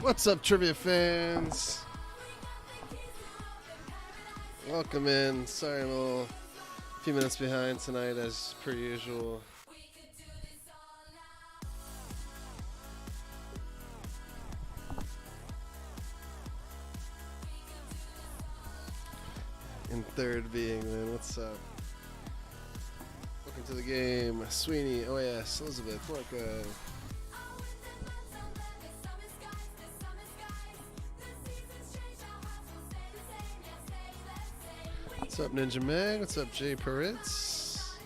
What's up, trivia fans? Welcome in. Sorry I'm a few minutes behind tonight as per usual. In third being, man, what's up? Welcome to the game. Sweeney, OAS, Elizabeth, Marco. What's up, Ninja Mag? What's up, Jay Peritz?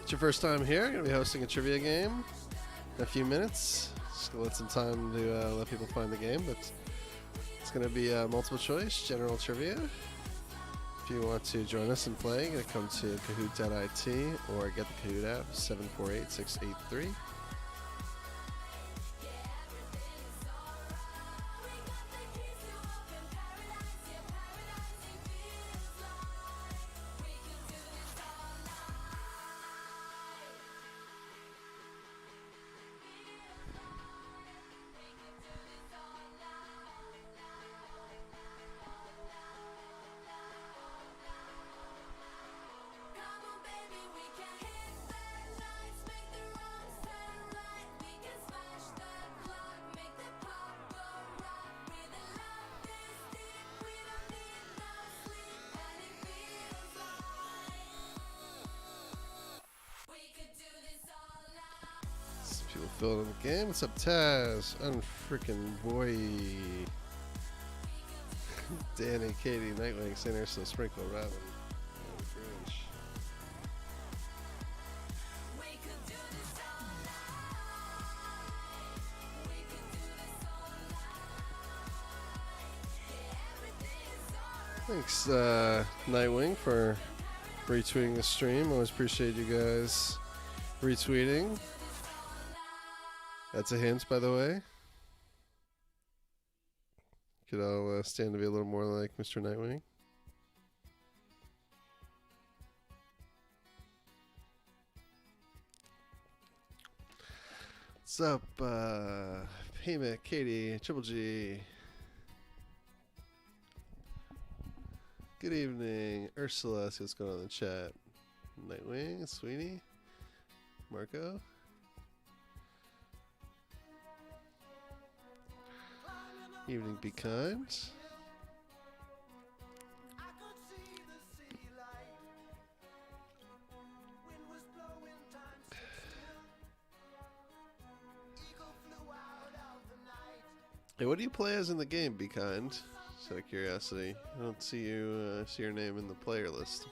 It's your first time here. I'm going to be hosting a trivia game in a few minutes. Just going to let some time to let people find the game, but it's going to be multiple choice, general trivia. If you want to join us and play, you're going to come to kahoot.it or get the Kahoot app, 748-683. People filling in the game. What's up, Taz? Unfreaking boy. Danny, Katie, Nightwing, St. Ursula, Sprinkle, Robin. Grinch. Thanks, Nightwing, for retweeting the stream. Always appreciate you guys retweeting. That's a hint, by the way. Could all stand to be a little more like Mr. Nightwing. What's up, Payment, Katie, Triple G. Good evening, Ursula. See what's going on in the chat. Nightwing, Sweeney, Marco. Evening, be kind. Hey, what do you play as in the game, Be Kind? Just out of curiosity. I don't see you see your name in the player list.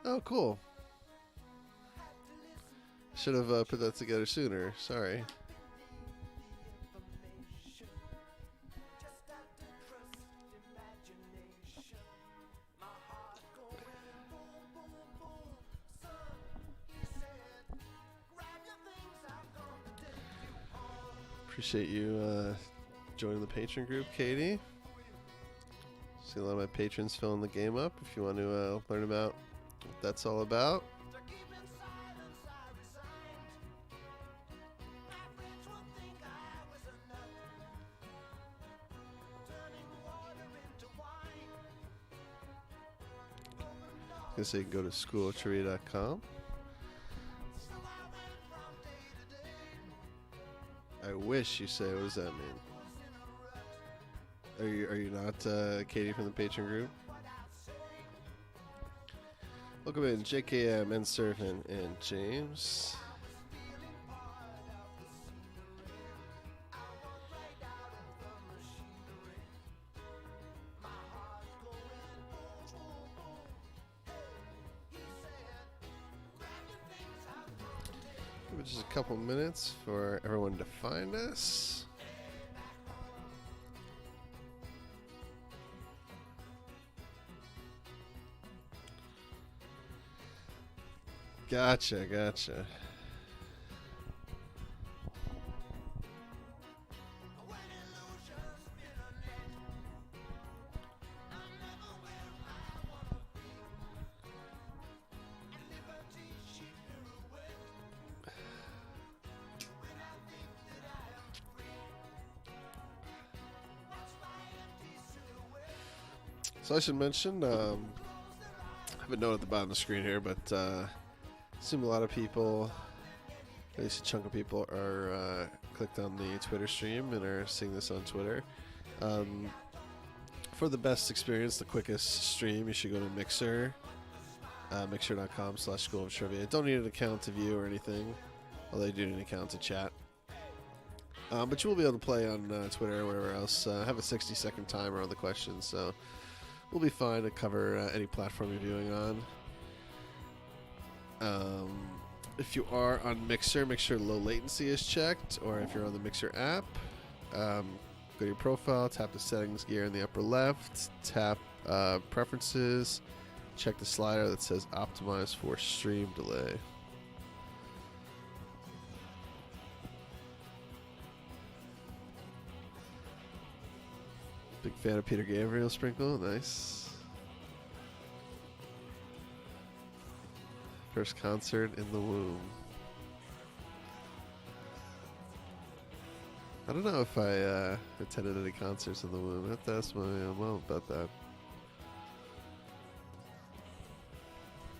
Oh, cool. Should have put that together sooner. Sorry. Appreciate you joining the patron group, Katie. See a lot of my patrons filling the game up. If you want to learn about what that's all about. So you can go to schooltrivia.com. I wish you say, what does that mean? Are you not Katie from the patron group? Welcome in, JKM and Surfin and James. Give it just a couple minutes for everyone to find us. Gotcha. So I should mention, I have a note at the bottom of the screen here, but I assume a lot of people, at least a chunk of people, are clicked on the Twitter stream and are seeing this on Twitter. For the best experience, the quickest stream, you should go to Mixer, mixer.com/schooloftrivia. Don't need an account to view or anything, although you do need an account to chat. But you will be able to play on Twitter or wherever else. Have a 60-second timer on the questions, so we'll be fine to cover any platform you're viewing on. If you are on Mixer, make sure low latency is checked, or if you're on the Mixer app, go to your profile, tap the settings gear in the upper left, tap preferences, check the slider that says optimize for stream delay. Big fan of Peter Gabriel Sprinkle, nice. First concert in the womb. I don't know if I attended any concerts in the womb. I have to ask my mom about that.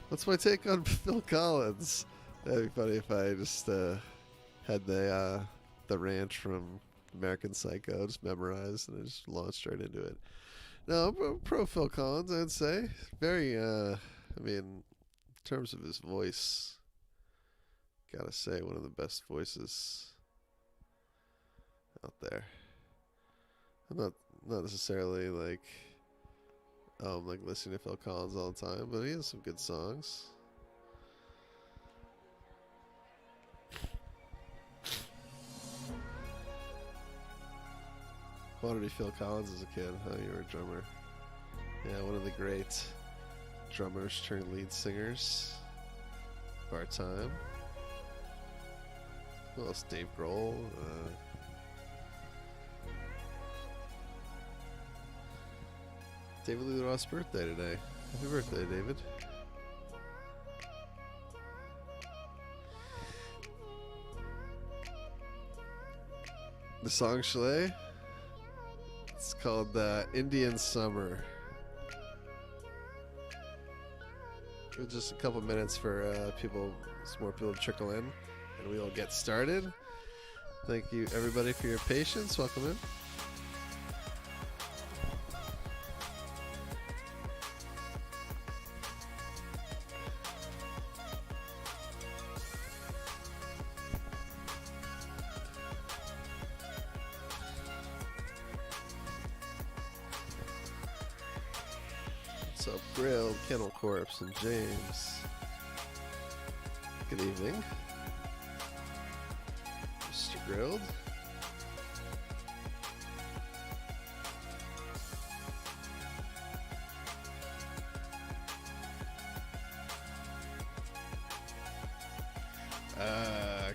What's my take on Phil Collins? That'd be funny if I just had the ranch from American Psycho just memorized and I just launched right into it. No, I'm pro Phil Collins, I'd say. Very, I mean, in terms of his voice, gotta say, one of the best voices out there. I'm not necessarily like listening to Phil Collins all the time, but he has some good songs. Wanted to be Phil Collins as a kid. Oh, you were a drummer. Yeah, one of the great drummers turned lead singers of our time. Who else? Dave Grohl. David Lee Roth's birthday today. Happy birthday, David. The song Chalet? It's called Indian Summer. Give it just a couple minutes for some more people to trickle in, and we will get started. Thank you, everybody, for your patience. Welcome in. What's up, Grilled, Kennel Corpse, and James? Good evening. Mr. Grilled.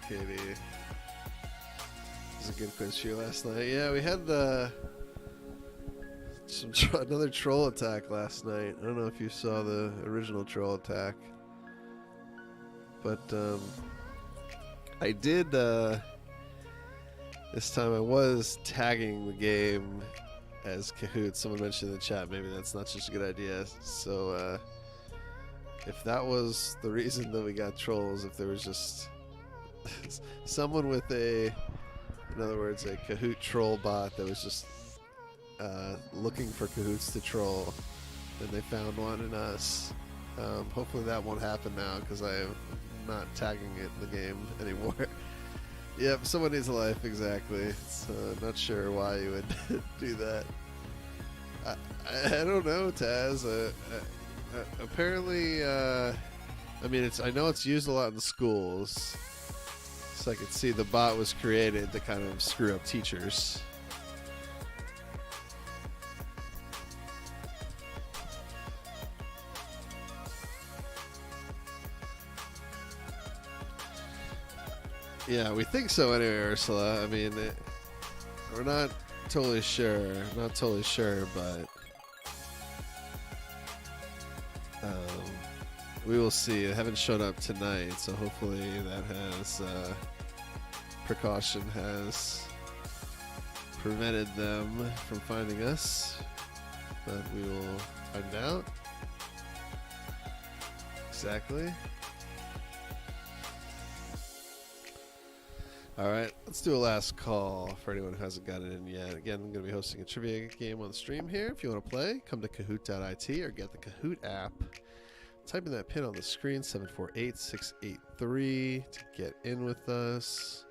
Katie. It was a good quiz for you last night. Yeah, we had another troll attack last night. I don't know if you saw the original troll attack, but I did this time. I was tagging the game as Kahoot. Someone mentioned in the chat maybe that's not such a good idea. So if that was the reason that we got trolls, if there was just someone with in other words, a Kahoot troll bot that was just looking for Kahoots to troll, and they found one in us. Hopefully that won't happen now, because I am not tagging it in the game anymore. Yep, someone needs a life, exactly. So not sure why you would do that. I don't know, Taz. Apparently, I mean, I know it's used a lot in the schools, so I could see the bot was created to kind of screw up teachers. Yeah, we think so anyway, Ursula. I mean, we're not totally sure. Not totally sure, but we will see. It haven't showed up tonight, so hopefully that has precaution has prevented them from finding us. But we will Find out. Exactly. All right, let's do a last call for anyone who hasn't got it in yet. Again, I'm going to be hosting a trivia game on the stream here. If you want to play, come to kahoot.it or get the Kahoot app. Type in that pin on the screen, 748-683, to get in with us.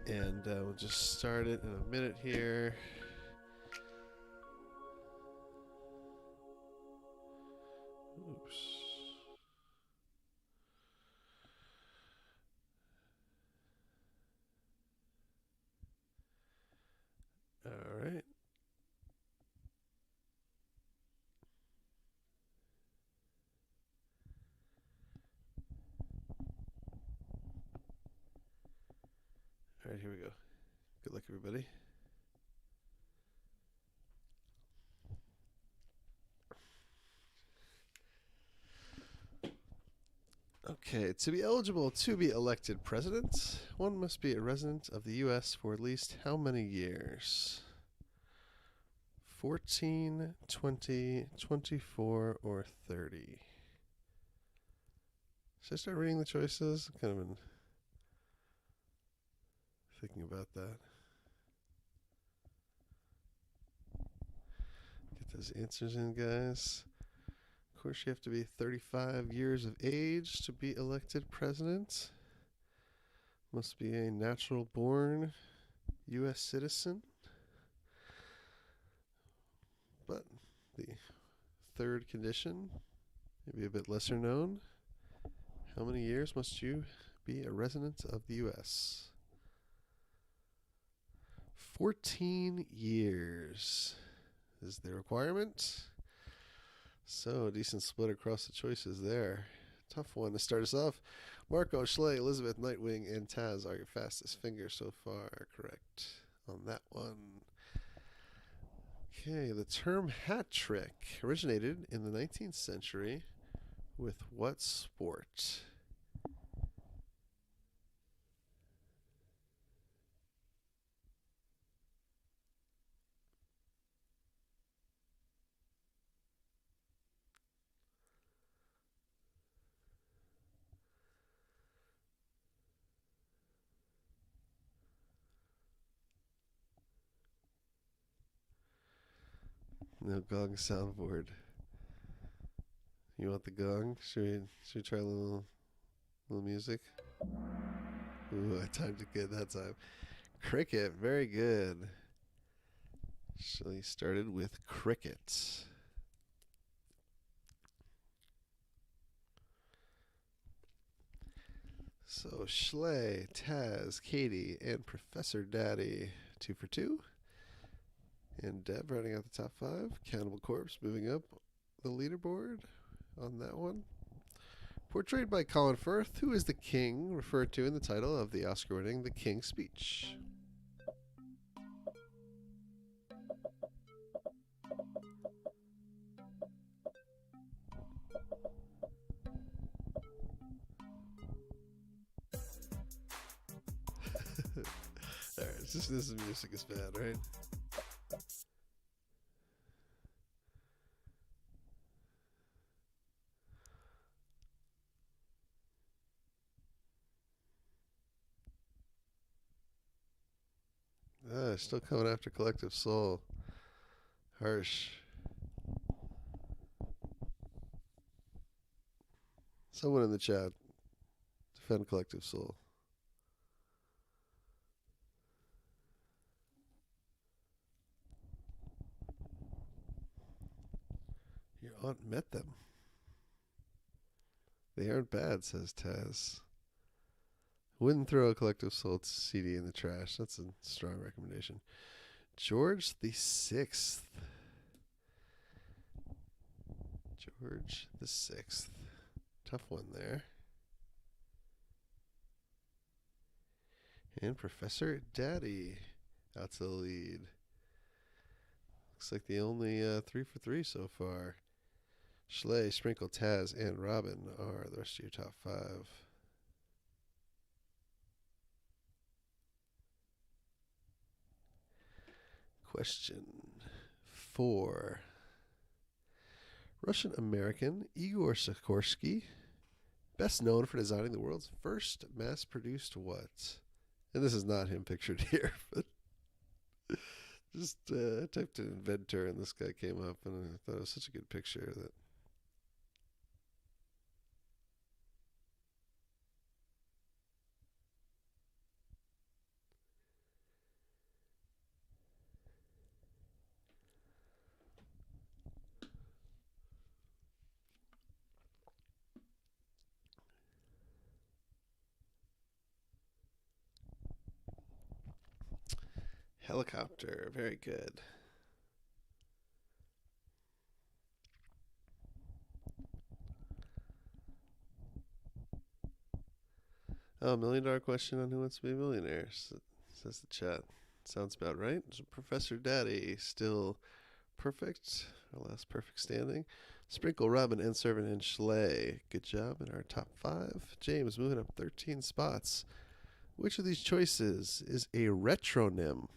And we'll just start it in a minute here. Oops. All right. All right, here we go. Good luck, everybody. Okay, to be eligible to be elected president, one must be a resident of the U.S. for at least how many years? 14, 20, 24, or 30? Should I start reading the choices? I've kind of been thinking about that. Get those answers in, guys. Of course, you have to be 35 years of age to be elected president. Must be a natural born U.S. citizen. But the third condition, maybe a bit lesser known. How many years must you be a resident of the U.S.? 14 years is the requirement. So, a decent split across the choices there. Tough one to start us off. Marco, Schley, Elizabeth, Nightwing, and Taz are your fastest fingers so far. Correct on that one. Okay, the term hat trick originated in the 19th century with what sport? No gong soundboard. You want the gong? Should we try a little music? Ooh, I timed it good that time. Cricket, very good. So he started with cricket. So Schley, Taz, Katie, and Professor Daddy, 2 for 2. And Deb rounding out the top 5. Cannibal Corpse moving up the leaderboard on that one. Portrayed by Colin Firth, who is the king referred to in the title of the Oscar-winning The King's Speech? Alright, this music is bad, right? Still coming after Collective Soul. Harsh. Someone in the chat, defend Collective Soul. Your aunt met them. They aren't bad, says Taz. Wouldn't throw a Collective Soul CD in the trash. That's a strong recommendation. George the Sixth. George the Sixth. Tough one there. And Professor Daddy out to the lead. Looks like the only 3 for 3 so far. Schley, Sprinkle, Taz, and Robin are the rest of your top 5. Question 4. Russian-American Igor Sikorsky, best known for designing the world's first mass-produced what? And this is not him pictured here, but just I typed in inventor and this guy came up, and I thought it was such a good picture that. Helicopter, very good. Oh, $1 million question on Who Wants to Be a Millionaire, says the chat. Sounds about right. So Professor Daddy, still perfect. Our last perfect standing. Sprinkle, Robin, and Servant, and Schley. Good job in our top 5. James moving up 13 spots. Which of these choices is a retronym?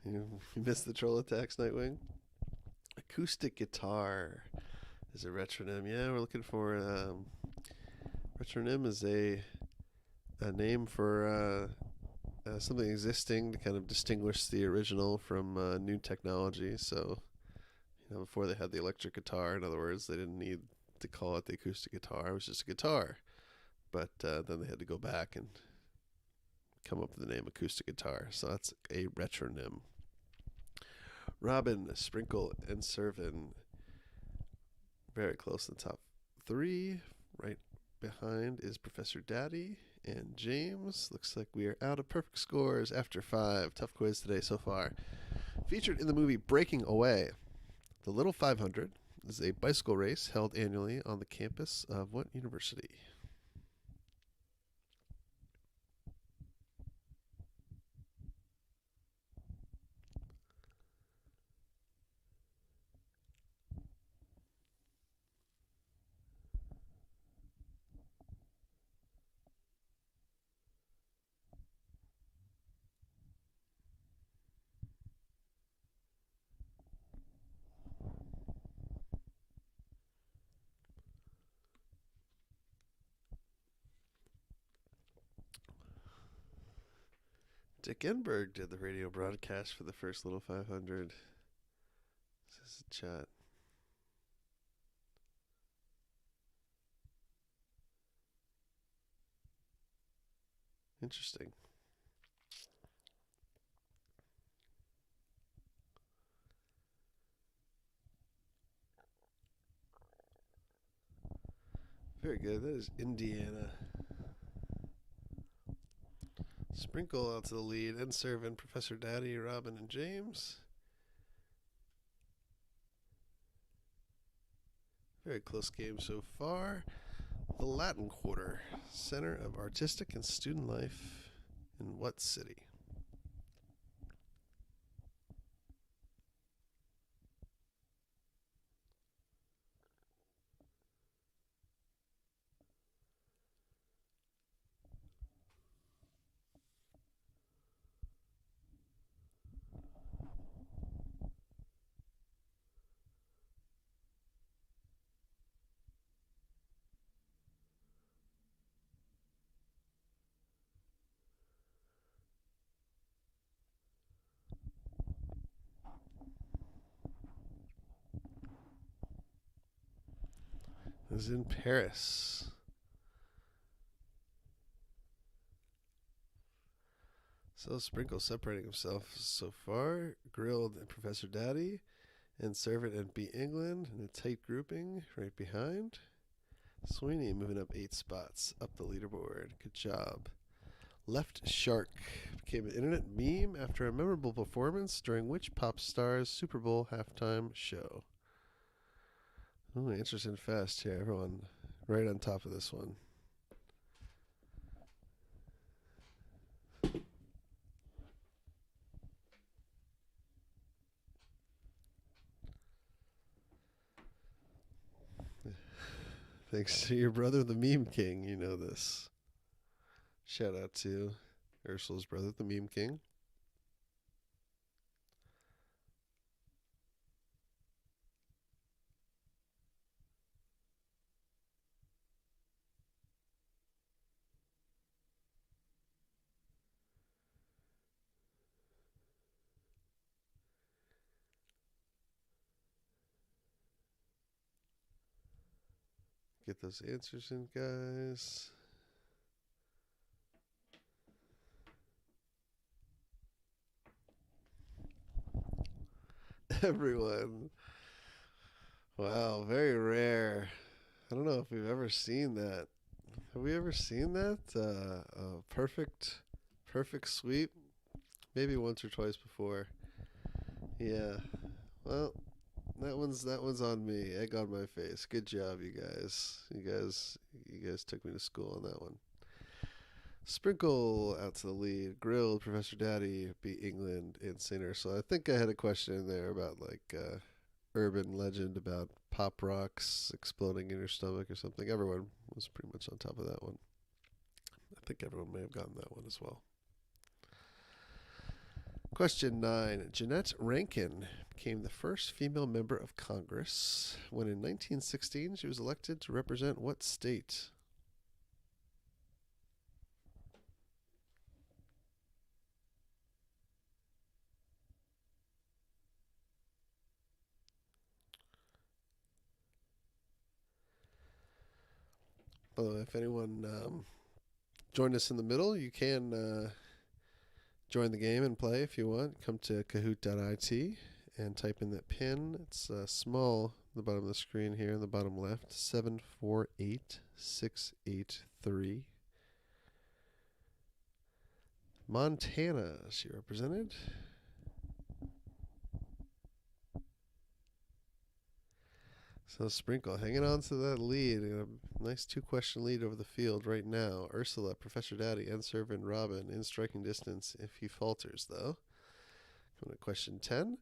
You missed the troll attacks, Nightwing. Acoustic guitar is a retronym. Yeah, we're looking for retronym is a name for something existing to kind of distinguish the original from new technology. So, before they had the electric guitar, in other words, they didn't need to call it the acoustic guitar. It was just a guitar. But then they had to go back and come up with the name acoustic guitar. So that's a retronym. Robin, Sprinkle, and Servant, very close to the top 3. Right behind is Professor Daddy and James. Looks like we are out of perfect scores after 5. Tough quiz today so far. Featured in the movie Breaking Away, the Little 500 is a bicycle race held annually on the campus of what university? Dick Enberg did the radio broadcast for the first Little 500. This is a chat. Interesting. Very good. That is Indiana. Sprinkle out to the lead, and Servant, Professor Daddy, Robin, and James. Very close game so far. The Latin Quarter, center of artistic and student life in what city? It was in Paris. So Sprinkle separating himself so far. Grilled and Professor Daddy, and Servant and B. England in a tight grouping right behind. Sweeney moving up 8 spots up the leaderboard. Good job. Left Shark became an internet meme after a memorable performance during which pop star's Super Bowl halftime show? Ooh, interesting fast here. Everyone right on top of this one. Thanks to your brother, the Meme King, you know this. Shout out to Ursula's brother, the Meme King. Get those answers in, guys. Everyone. Wow, very rare. I don't know if we've ever seen that. Have we ever seen that? A perfect sweep. Maybe once or twice before. Yeah. Well, that one's on me. Egg on my face. Good job, you guys. You guys took me to school on that one. Sprinkle out to the lead. Grilled Professor Daddy beat England in St. Ursula. I think I had a question in there about like urban legend about pop rocks exploding in your stomach or something. Everyone was pretty much on top of that one. I think everyone may have gotten that one as well. Question 9. Jeanette Rankin became the first female member of Congress when in 1916 she was elected to represent what state? By the way, if anyone joined us in the middle, you can join the game and play if you want. Come to kahoot.it and type in that pin. It's small at the bottom of the screen here in the bottom left. 748683. Montana, she represented. So Sprinkle hanging on to that lead. A nice 2-question lead over the field right now. Ursula, Professor Daddy, and Servant Robin in striking distance if he falters, though. Coming to question 10.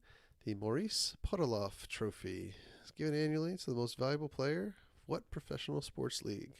The Maurice Podoloff Trophy is given annually to the most valuable player of what professional sports league?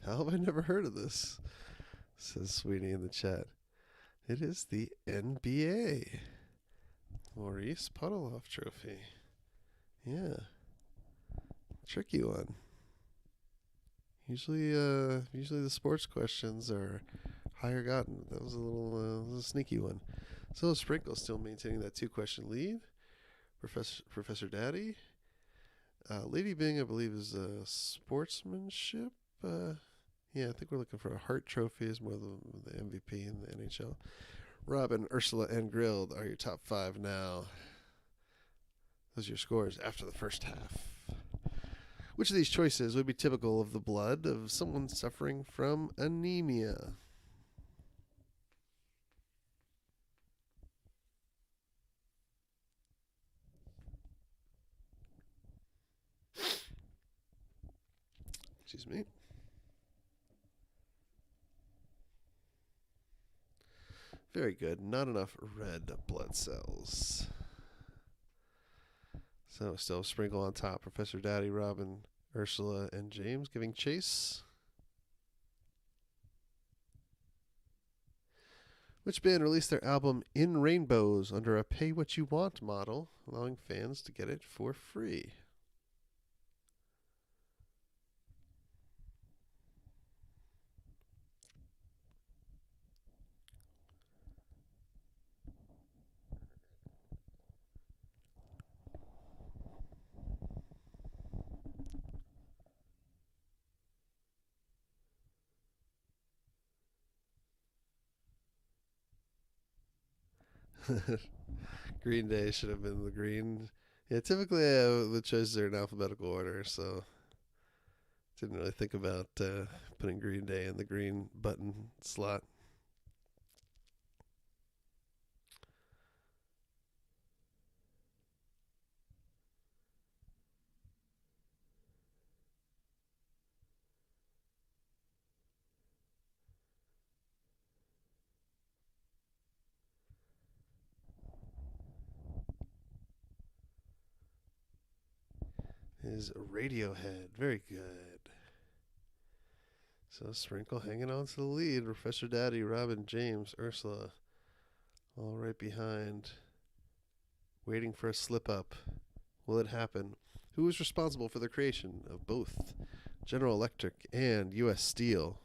How have I never heard of this? Says Sweeney in the chat. It is the NBA. Maurice Podoloff Trophy. Yeah. Tricky one. Usually the sports questions are higher gotten. That was a sneaky one. So Sprinkle still maintaining that 2-question lead. Professor Daddy. Lady Bing, I believe, is sportsmanship. Yeah, I think we're looking for a Hart Trophy as more the MVP in the NHL. Robin, Ursula, and Grilled are your top 5 now. Those are your scores after the first half. Which of these choices would be typical of the blood of someone suffering from anemia? Excuse me. Very good. Not enough red blood cells. So still Sprinkle on top. Professor Daddy, Robin, Ursula, and James giving chase. Which band released their album In Rainbows under a pay what you want model, allowing fans to get it for free? Green Day should have been the green. Yeah, typically the choices are in alphabetical order, so didn't really think about putting Green Day in the green button slot. Is Radiohead. Very good. So Sprinkle hanging on to the lead. Professor Daddy, Robin, James, Ursula, all right behind, waiting for a slip up. Will it happen? Who was responsible for the creation of both General Electric and U.S. Steel?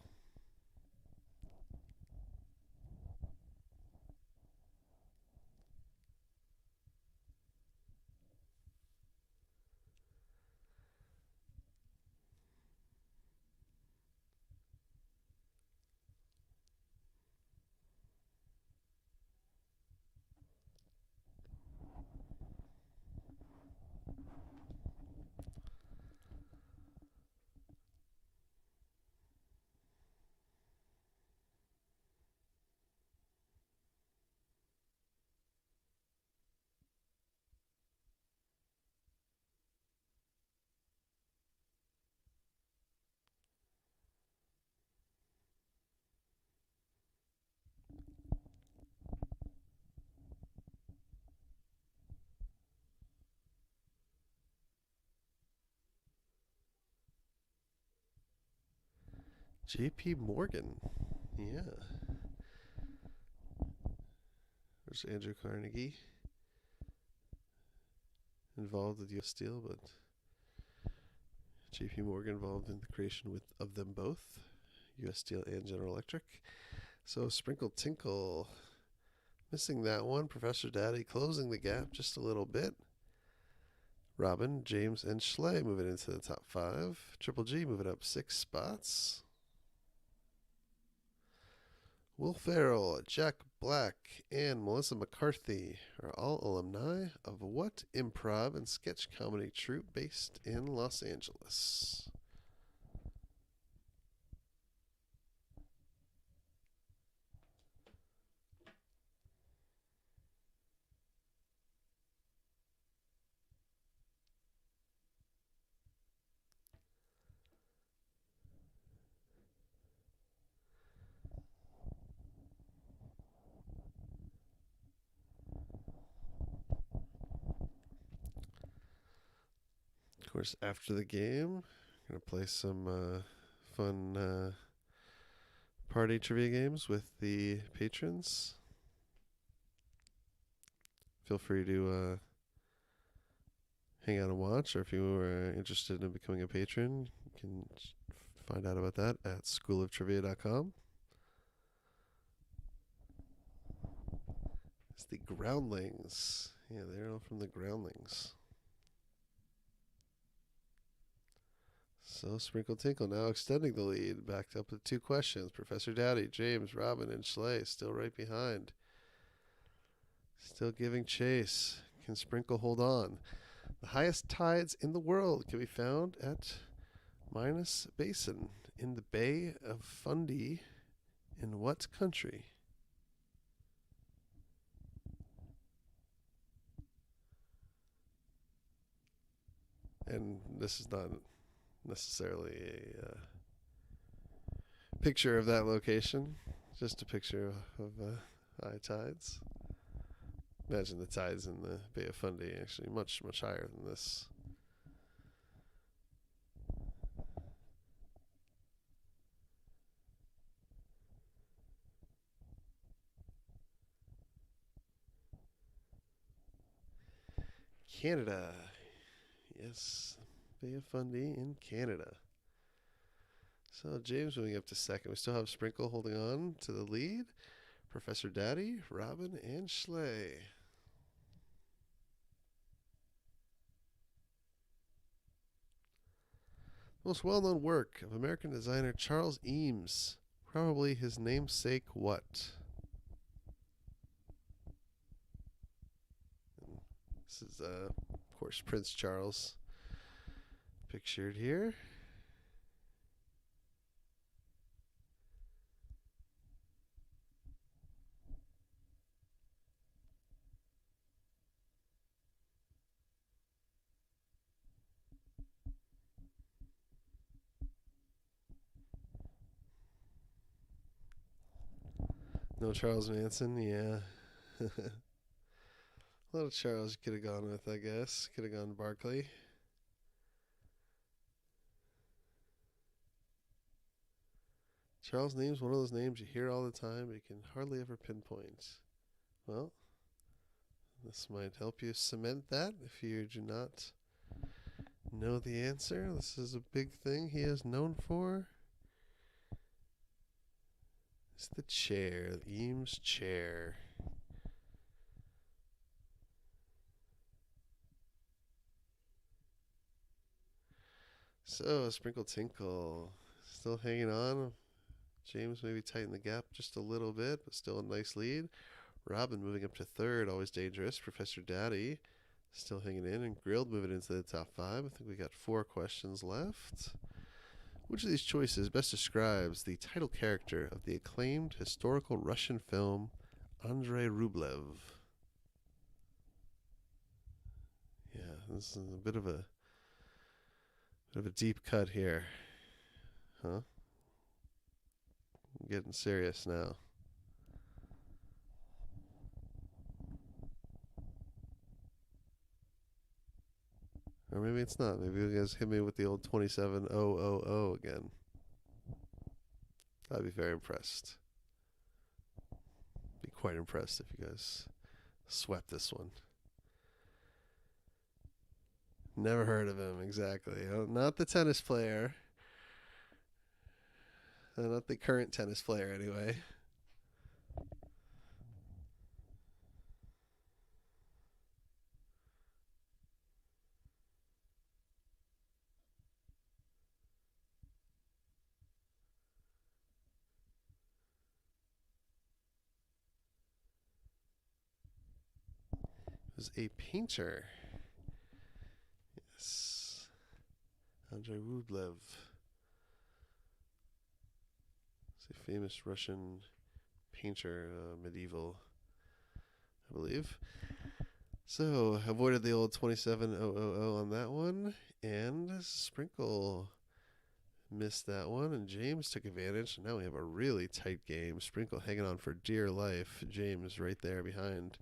J.P. Morgan. Yeah. There's Andrew Carnegie involved with U.S. Steel, but J.P. Morgan involved in the creation of them both, U.S. Steel and General Electric. So Sprinkle Tinkle missing that one. Professor Daddy closing the gap just a little bit. Robin, James, and Schley moving into the top 5. Triple G moving up 6 spots. Will Ferrell, Jack Black, and Melissa McCarthy are all alumni of what improv and sketch comedy troupe based in Los Angeles? Of course, after the game, I'm going to play some fun party trivia games with the patrons. Feel free to hang out and watch, or if you are interested in becoming a patron, you can find out about that at schooloftrivia.com. It's the Groundlings. Yeah, they're all from the Groundlings. So Sprinkle Tinkle now extending the lead, backed up with 2 questions. Professor Daddy, James, Robin, and Schley still right behind. Still giving chase. Can Sprinkle hold on? The highest tides in the world can be found at Minas Basin in the Bay of Fundy in what country? And this is not necessarily a picture of that location, just a picture of high tides. Imagine the tides in the Bay of Fundy actually much, much higher than this. Canada. Yes, Bay of Fundy in Canada. So James moving up to second. We still have Sprinkle holding on to the lead. Professor Daddy, Robin, and Schley. Most well-known work of American designer Charles Eames. Probably his namesake what? This is, of course, Prince Charles pictured here. No Charles Manson, yeah. A little Charles you could have gone with, I guess. Could have gone Barkley. Charles' name's one of those names you hear all the time, but you can hardly ever pinpoint. Well, this might help you cement that if you do not know the answer. This is a big thing he is known for. It's the chair, Eames chair. So, Sprinkle Tinkle. Still hanging on. James maybe tighten the gap just a little bit, but still a nice lead. Robin moving up to third, always dangerous. Professor Daddy still hanging in, and Grilled moving into the top 5. I think we got 4 questions left. Which of these choices best describes the title character of the acclaimed historical Russian film Andrei Rublev? Yeah, this is a bit of a deep cut here. Huh? I'm getting serious now. Or maybe it's not. Maybe you guys hit me with the old 27000 again. I'd be very impressed. Be quite impressed if you guys swept this one. Never heard of him, exactly. Not the tennis player. Not the current tennis player, anyway. Was a painter. Yes. Andrei Rublev. He's a famous Russian painter, medieval, I believe. So, avoided the old 27000 on that one. And Sprinkle missed that one. And James took advantage. Now we have a really tight game. Sprinkle hanging on for dear life. James right there behind.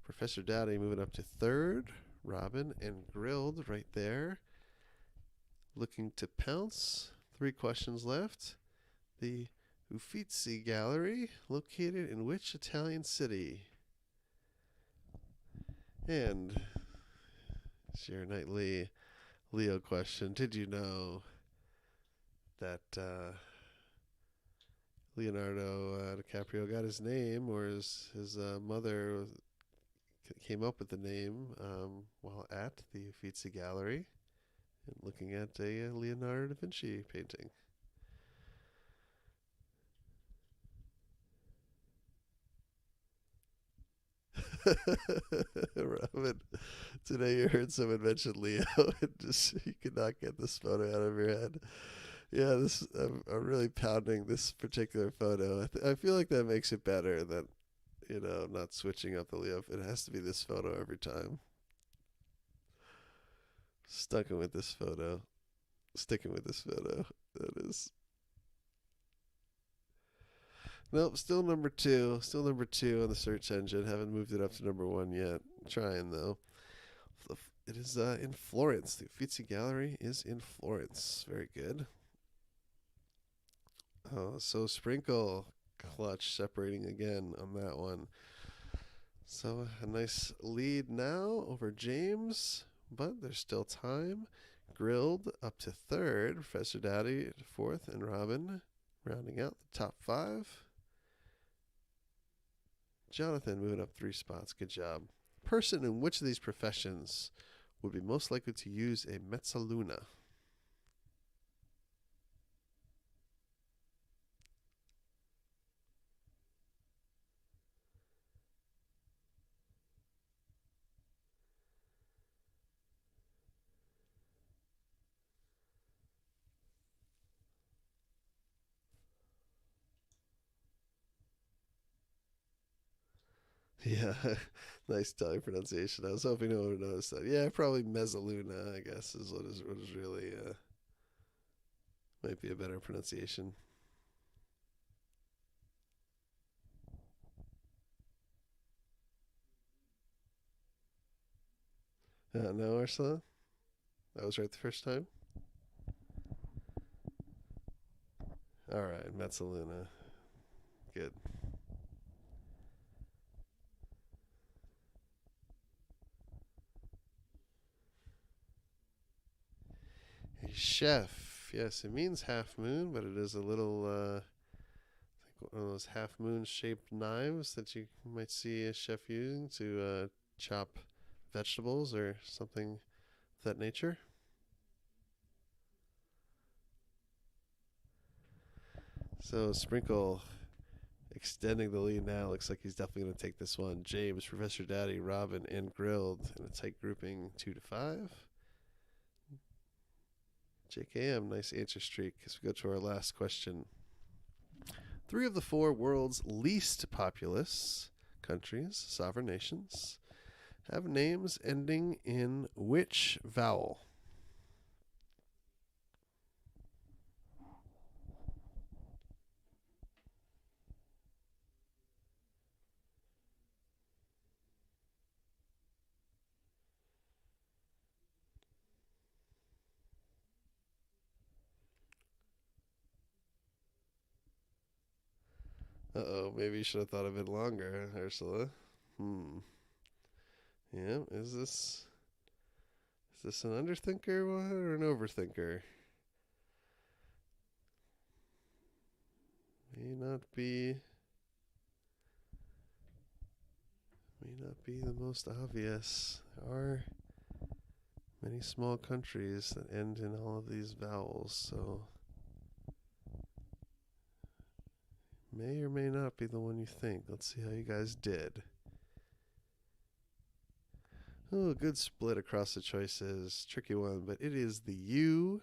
Professor Daddy moving up to third. Robin and Grilled right there. Looking to pounce. 3 questions left. The Uffizi Gallery, located in which Italian city? And it's your nightly Leo question. Did you know that Leonardo DiCaprio got his name, or his mother came up with the name while at the Uffizi Gallery and looking at a Leonardo da Vinci painting? Robin, today you heard someone mention Leo, and just you could not get this photo out of your head. Yeah, I'm really pounding this particular photo. I feel like that makes it better that not switching up the Leo. It has to be this photo every time. Sticking with this photo. That is. Nope, still number 2. Still number 2 on the search engine. Haven't moved it up to number 1 yet. Trying though. It is in Florence. The Uffizi Gallery is in Florence. Very good. Oh, so Sprinkle clutch separating again on that one. So a nice lead now over James, but there's still time. Grilled up to third. Professor Daddy to fourth, and Robin rounding out the top 5. Jonathan moving up 3 spots. Good job. Person in which of these professions would be most likely to use a mezzaluna? Yeah, nice Italian pronunciation. I was hoping no one would notice that. Yeah, probably Mezzaluna, I guess, is what is really might be a better pronunciation. No, Ursula, that was right the first time. All right, Mezzaluna, good. A chef, yes, it means half moon, but it is a little one of those half moon shaped knives that you might see a chef using to chop vegetables or something of that nature. So Sprinkle extending the lead now. Looks like he's definitely going to take this one. James, Professor Daddy, Robin, and Grilled in a tight grouping 2-5. JKM, nice answer streak as we go to our last question. Three of the four world's least populous countries, sovereign nations, have names ending in which vowel? Uh-oh, maybe you should have thought of it longer, Ursula. Hmm. Yeah, is this an underthinker one or an overthinker? May not be the most obvious. There are many small countries that end in all of these vowels, so may or may not be the one you think. Let's see how you guys did. Oh, good split across the choices. Tricky one, but it is the U.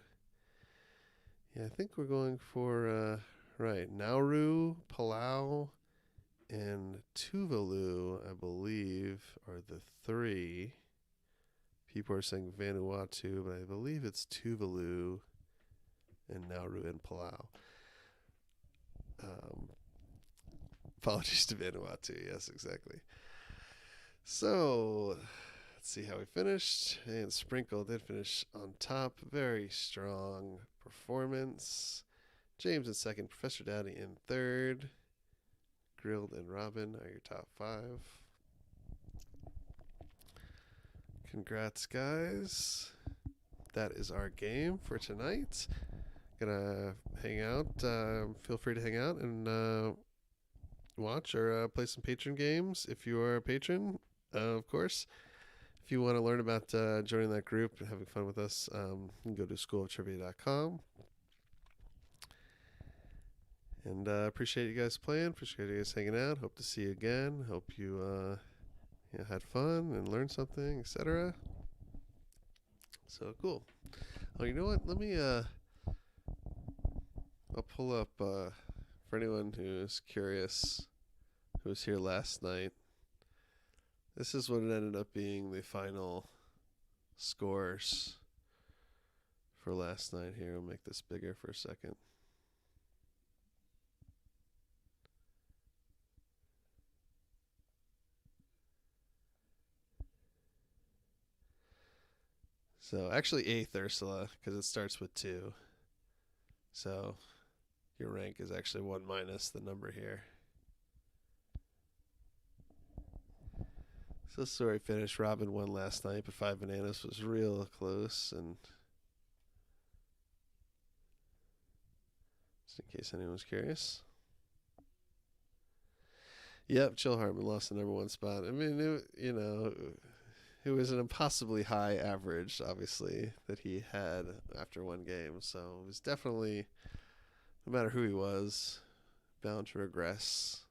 Yeah, I think we're going for, right, Nauru, Palau, and Tuvalu, I believe, are the three. People are saying Vanuatu, but I believe it's Tuvalu and Nauru and Palau. Um, Apologies to Vanuatu. Yes, exactly. So let's see how we finished. And Sprinkle did finish on top. Very strong performance. James in second. Professor Daddy in third. Grilled and Robin are your top five. Congrats, guys. That is our game for tonight. Gonna hang out. Feel free to hang out and watch or play some patron games if you are a patron, of course. If you want to learn about joining that group and having fun with us, you can go to schooloftrivia.com. And appreciate you guys playing. Appreciate you guys hanging out. Hope to see you again. Hope you, had fun and learned something, etc. So cool. Oh, you know what? Let me. I'll pull up for anyone who's curious, who was here last night. This is what it ended up being the final scores for last night here. I'll make this bigger for a second. So actually eighth, Ursula, because it starts with 2. So your rank is actually 1 minus the number here. So sorry, finished. Robin won last night, but 5 Bananas was real close. And just in case anyone was curious. Yep, Chill Hartman lost the number 1 spot. I mean, it was an impossibly high average, obviously, that he had after 1 game. So it was definitely, no matter who he was, bound to regress.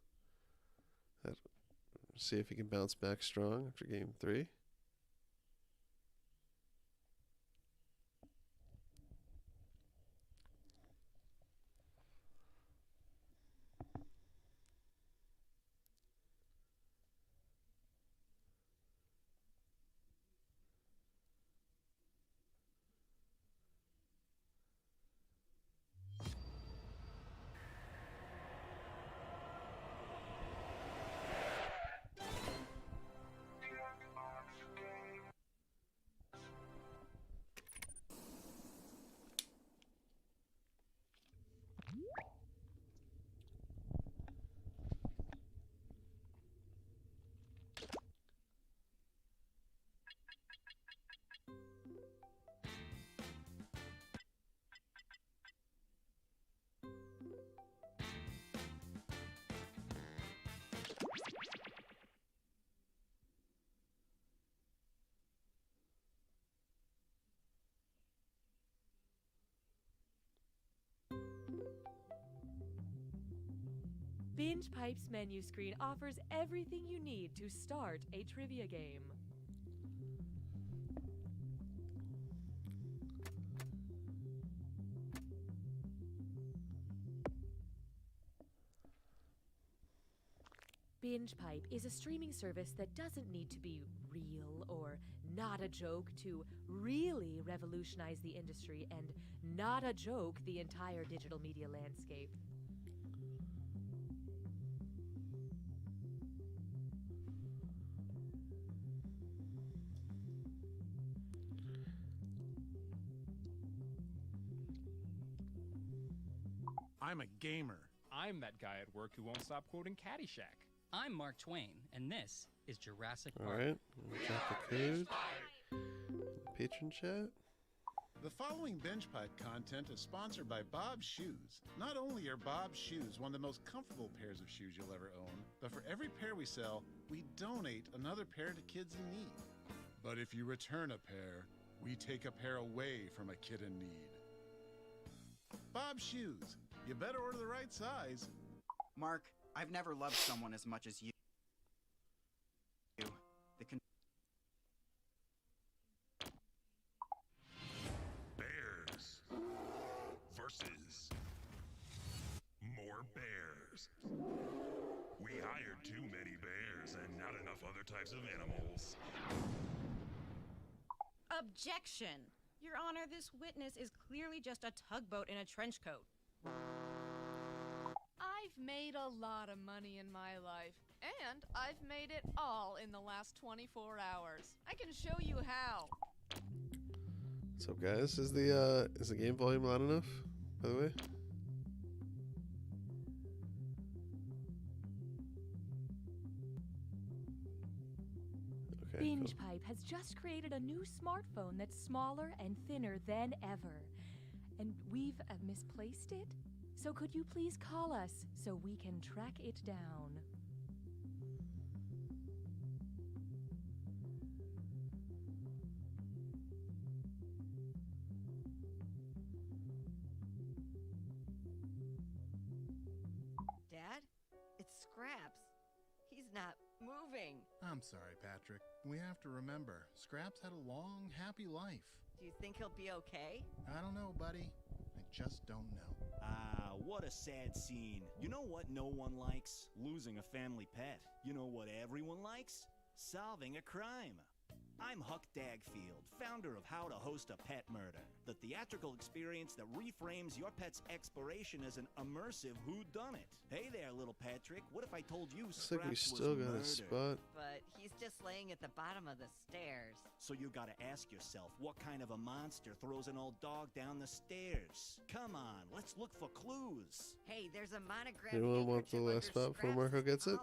See if he can bounce back strong after game 3. Binge Pipe's menu screen offers everything you need to start a trivia game. Binge Pipe is a streaming service that doesn't need to be real or not a joke to really revolutionize the industry and not a joke the entire digital media landscape. I'm a gamer. I'm that guy at work who won't stop quoting Caddyshack. I'm Mark Twain, and this is Jurassic Park. Alright, we'll drop the code. Patron chat. The following Binge Pipe content is sponsored by Bob's Shoes. Not only are Bob's Shoes one of the most comfortable pairs of shoes you'll ever own, but for every pair we sell, we donate another pair to kids in need. But if you return a pair, we take a pair away from a kid in need. Bob's Shoes. You better order the right size. Mark, I've never loved someone as much as you. Bears versus more bears. We hired too many bears and not enough other types of animals. Objection! Your Honor, this witness is clearly just a tugboat in a trench coat. I've made a lot of money in my life, and I've made it all in the last 24 hours. I can show you how. What's up, guys? Is the game volume loud enough, by the way? Okay, Binge cool. Pipe has just created a new smartphone that's smaller and thinner than ever. And we've misplaced it? So could you please call us so we can track it down? Dad, it's Scraps. He's not moving. I'm sorry, Patrick. We have to remember, Scraps had a long, happy life. Do you think he'll be okay? I don't know, buddy. I just don't know. Ah, what a sad scene. You know what no one likes? Losing a family pet. You know what everyone likes? Solving a crime. I'm Huck Dagfield, founder of How to Host a Pet Murder, the theatrical experience that reframes your pet's exploration as an immersive whodunit. Hey there, little Patrick. What if I told you Looks like we Scraps was still got murdered? a spot. But he's just laying at the bottom of the stairs. So you gotta ask yourself, what kind of a monster throws an old dog down the stairs? Come on, let's look for clues. Hey, there's a monogram. Anyone want the last spot before Marco gets it?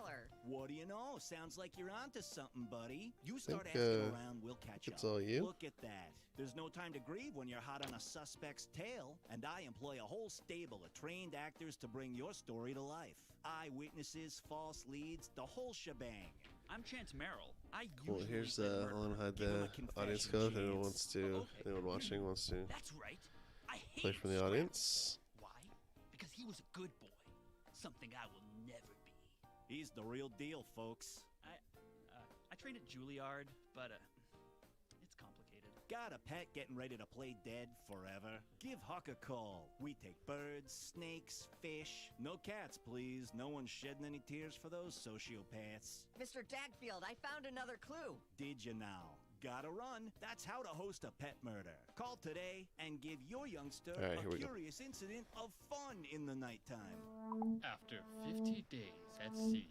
What do you know? Sounds like you're onto something, buddy. You start Think, asking around, we'll catch up. it's all you. Look at that. There's no time to grieve when you're hot on a suspect's tail, and I employ a whole stable of trained actors to bring your story to life. Eyewitnesses, false leads, the whole shebang. I'm Chance Merrill. I Cool. usually Here's play I'll murderer. hide Give him a the confession audience code. If anyone chance. wants to, Okay. anyone watching wants to That's right. I hate play from the Scraps. audience. Why? Because he was a good boy. Something I will never be. He's the real deal, folks. I trained at Juilliard, but it's complicated. Got a pet getting ready to play dead forever? Give Huck a call. We take birds, snakes, fish. No cats, please. No one's shedding any tears for those sociopaths. Mr. Dagfield, I found another clue. Did you now? Gotta run. That's how to host a pet murder. Call today and give your youngster All right, a here we go. curious incident of fun in the nighttime. After 50 days at sea.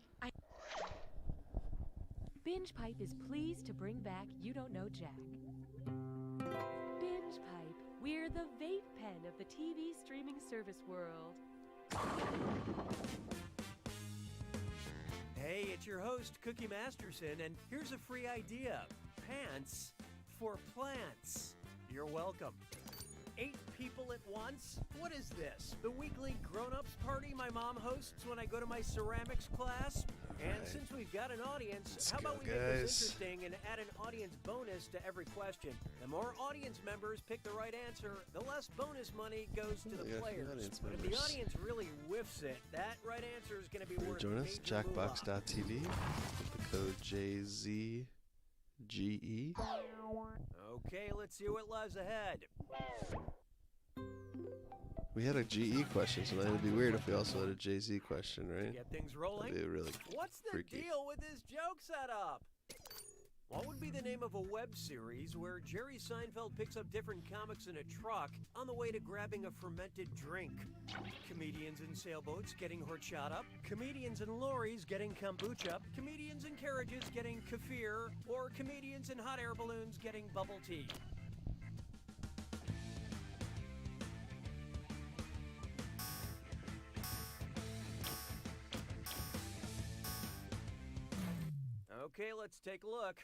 Binge Pipe is pleased to bring back You Don't Know Jack. Binge Pipe, we're the vape pen of the TV streaming service world. Hey, it's your host, Cookie Masterson, and here's a free idea. Pants for plants. You're welcome. 8 people at once? What is this? The weekly grown-ups party my mom hosts when I go to my ceramics class? And since we've got an audience, how about we make this interesting and add an audience bonus to every question? The more audience members pick the right answer, the less bonus money goes to the players. But if the audience really whiffs it, that right answer is going to be worth join us, jackbox.tv, with the code JZGE. Okay, let's see what lies ahead. We had a GE question, so it'd be weird if we also had a JZ question, right? Get things rolling. That'd be really What's the freaky. deal with this joke setup? What would be the name of a web series where Jerry Seinfeld picks up different comics in a truck on the way to grabbing a fermented drink? Comedians in sailboats getting horchata, comedians in lorries getting kombucha, comedians in carriages getting kefir, or comedians in hot air balloons getting bubble tea. Okay, let's take a look.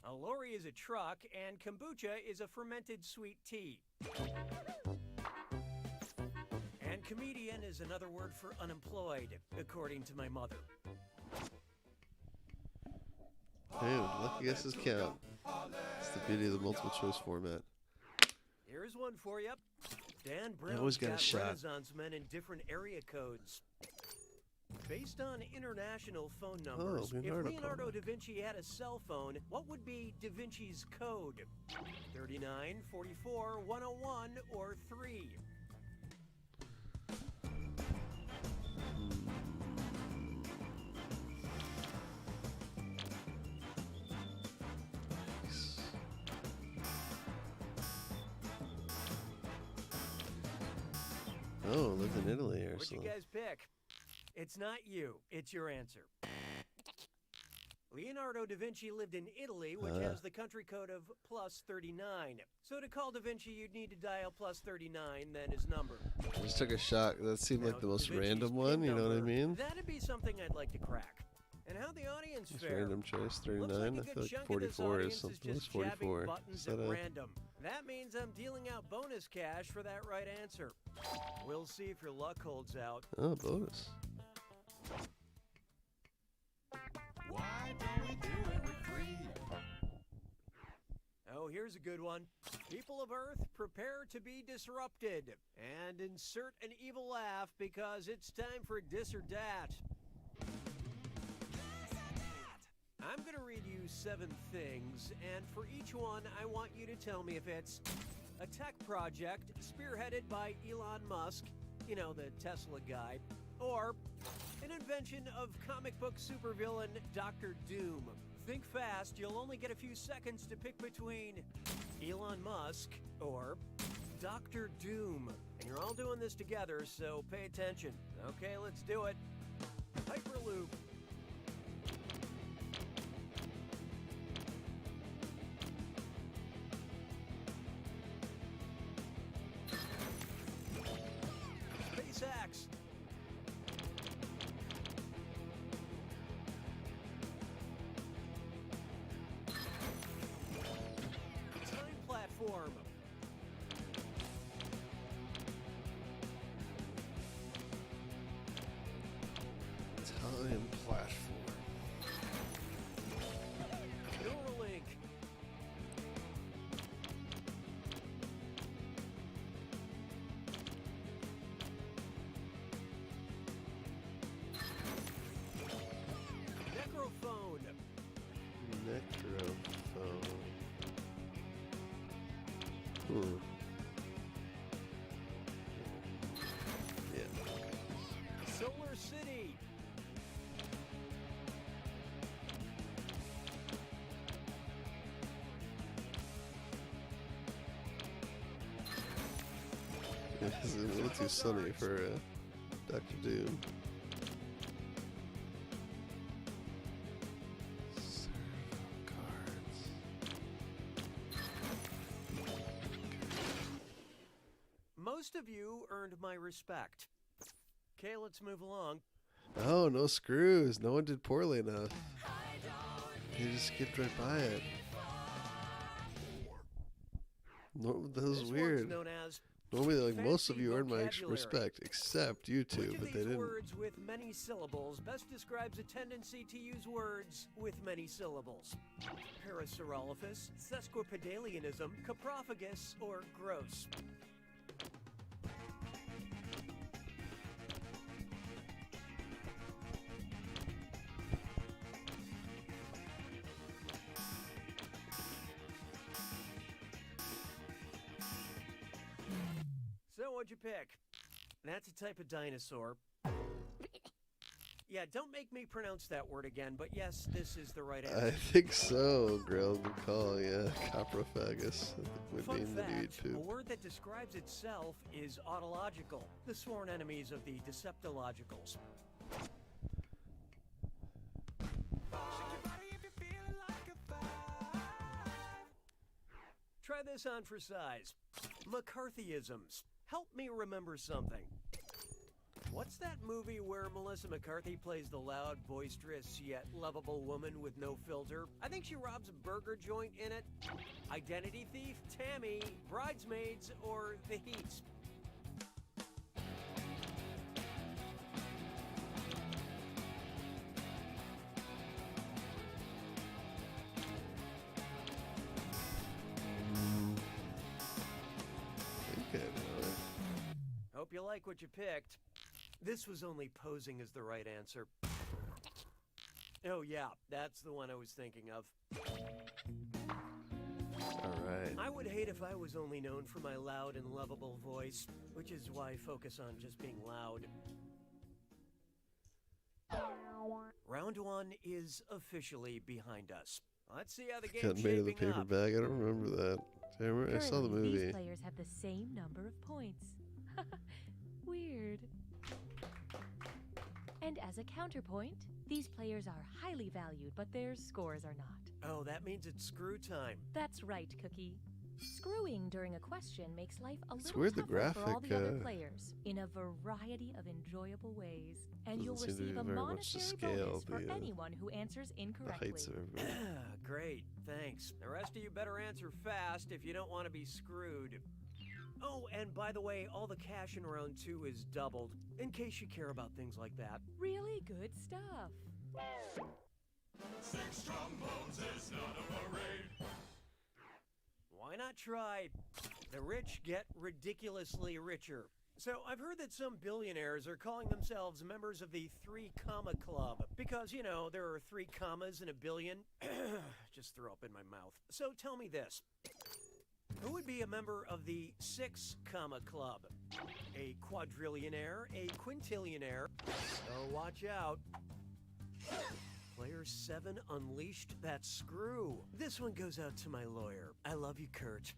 A lorry is a truck, and kombucha is a fermented sweet tea. And comedian is another word for unemployed, according to my mother. Dude, lucky guesses count. It's the beauty of the multiple choice format. Here's one for you. Dan Brown's always got a shot. Renaissance men in different area codes. Based on international phone numbers, if Leonardo da Vinci had a cell phone, what would be Da Vinci's code? 39, 44, 101, or 3? Oh, lived in Italy or What'd you something. guys pick? It's not you. It's your answer. Leonardo da Vinci lived in Italy, which has the country code of +39. So to call da Vinci, you'd need to dial +39, then his number. I just took a shot. That seemed like the most random one, you know what I mean? That'd be something I'd like to crack. And how the audience Just fare? random choice, Looks like 39. a I good feel like chunk of 44 this is something. audience What's is just jabbing 44? buttons Is that at a... random. That means I'm dealing out bonus cash for that right answer. We'll see if your luck holds out. Oh, bonus. Why don't we do it for free? Oh, here's a good one. People of Earth, prepare to be disrupted. And insert an evil laugh because it's time for Dis or Dat. I'm going to read you 7 things, and for each one, I want you to tell me if it's a tech project spearheaded by Elon Musk, you know, the Tesla guy, or an invention of comic book supervillain Dr. Doom. Think fast, you'll only get a few seconds to pick between Elon Musk or Dr. Doom. And you're all doing this together, so pay attention. Okay, let's do it. Hyperloop. SpaceX. Time platform. Time platform. Neuralink. Necrophone. Necrophone. Hmm. Yeah. Solar City. It's a little too sunny for Dr. Doom. Most of you earned my respect. Okay, let's move along. Oh, no screws. No one did poorly enough. They just skipped right by it. No, that was This weird. one's known as Normally, like most of fancy you earn my vocabulary. respect, except you two, Which of but they these didn't. words with many syllables best describes a tendency to use words with many syllables? Parasaurolophus, sesquipedalianism, coprophagus, or gross? So what'd you pick? That's a type of dinosaur. Yeah, don't make me pronounce that word again, but yes, this is the right answer. I think so, Grilled. Good call, yeah. Coprophagus would Fun mean that you eat fact, a poop. word that describes itself is autological, the sworn enemies of the deceptologicals. Try this on for size. McCarthyisms. Help me remember something. What's that movie where Melissa McCarthy plays the loud, boisterous, yet lovable woman with no filter? I think she robs a burger joint in it. Identity Thief, Tammy, Bridesmaids, or The Heat? Okay, all right. Hope you like what you picked. This was only posing as the right answer. Oh yeah, that's the one I was thinking of. All right. I would hate if I was only known for my loud and lovable voice, which is why I focus on just being loud. Round one is officially behind us. Let's see how the game's Got made of the shaping paper up. bag. I don't remember that. I saw the Currently, movie. These players have the same number of points. Weird. And as a counterpoint, these players are highly valued, but their scores are not. Oh, that means it's screw time. That's right, Cookie. Screwing during a question makes life a little weird the tougher for all graphic, the other players in a variety of enjoyable ways. And you'll Doesn't seem to receive be a very much to monetary scale bonus for the, anyone who answers The incorrectly. heights of everybody. Great, thanks. The rest of you better answer fast if you don't want to be screwed. Oh, and by the way, all the cash in round two is doubled, in case you care about things like that. Really good stuff. 6 trombones is not a parade. Why not try? The rich get ridiculously richer. So I've heard that some billionaires are calling themselves members of the 3 Comma Club because, you know, there are 3 commas in a billion. Just throw up in my mouth. So tell me this. Who would be a member of the 6 Comma Club? A quadrillionaire, a quintillionaire. So watch out. Player 7 unleashed that screw. This one goes out to my lawyer. I love you, Kurt.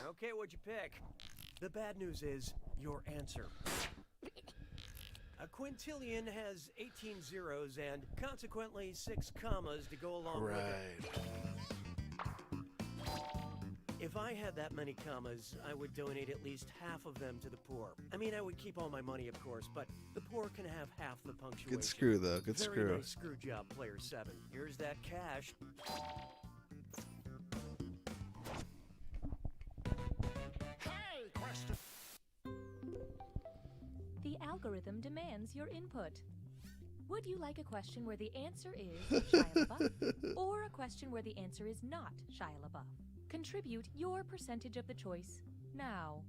Okay, what'd you pick? The bad news is your answer. A quintillion has 18 zeros and consequently 6 commas to go along with it. If I had that many commas, I would donate at least half of them to the poor. I mean, I would keep all my money, of course, but the poor can have half the punctuation. Good screw, though. Good Very screw. nice screw job, player 7. Here's that cash. Hey, question. The algorithm demands your input. Would you like a question where the answer is Shia LaBeouf, or a question where the answer is not Shia LaBeouf? Contribute your percentage of the choice now.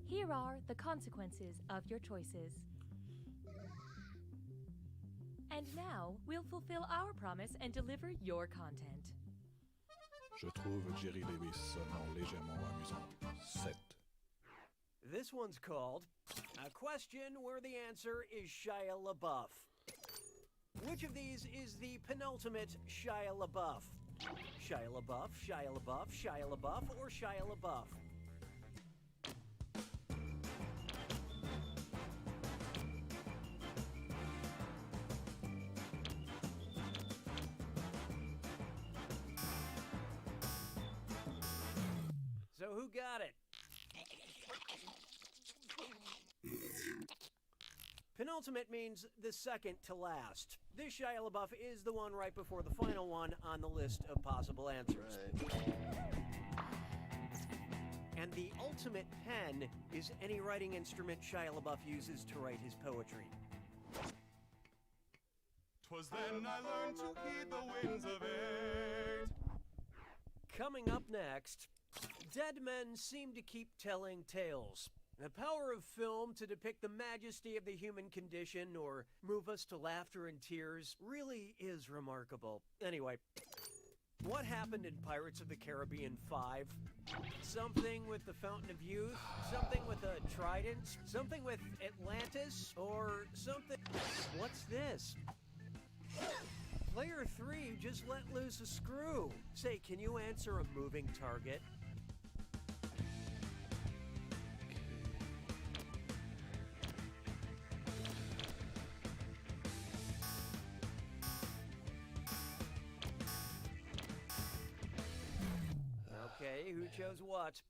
Here are the consequences of your choices. And now, we'll fulfill our promise and deliver your content. Je trouve Jerry Lewis seulement légèrement amusant. 7. This one's called A Question Where the Answer is Shia LaBeouf. Which of these is the penultimate Shia LaBeouf? Shia LaBeouf, Shia LaBeouf, Shia LaBeouf, or Shia LaBeouf? So who got it? Penultimate means the second to last. This Shia LaBeouf is the one right before the final one on the list of possible answers. Right. And the ultimate pen is any writing instrument Shia LaBeouf uses to write his poetry. 'Twas then I learned to heed the winds of age. Coming up next, dead men seem to keep telling tales. The power of film to depict the majesty of the human condition or move us to laughter and tears really is remarkable. Anyway, what happened in Pirates of the Caribbean 5? Something with the Fountain of Youth? Something with a trident? Something with Atlantis? Or something... What's this? Player 3 just let loose a screw. Say, can you answer a moving target? Okay, who chose what?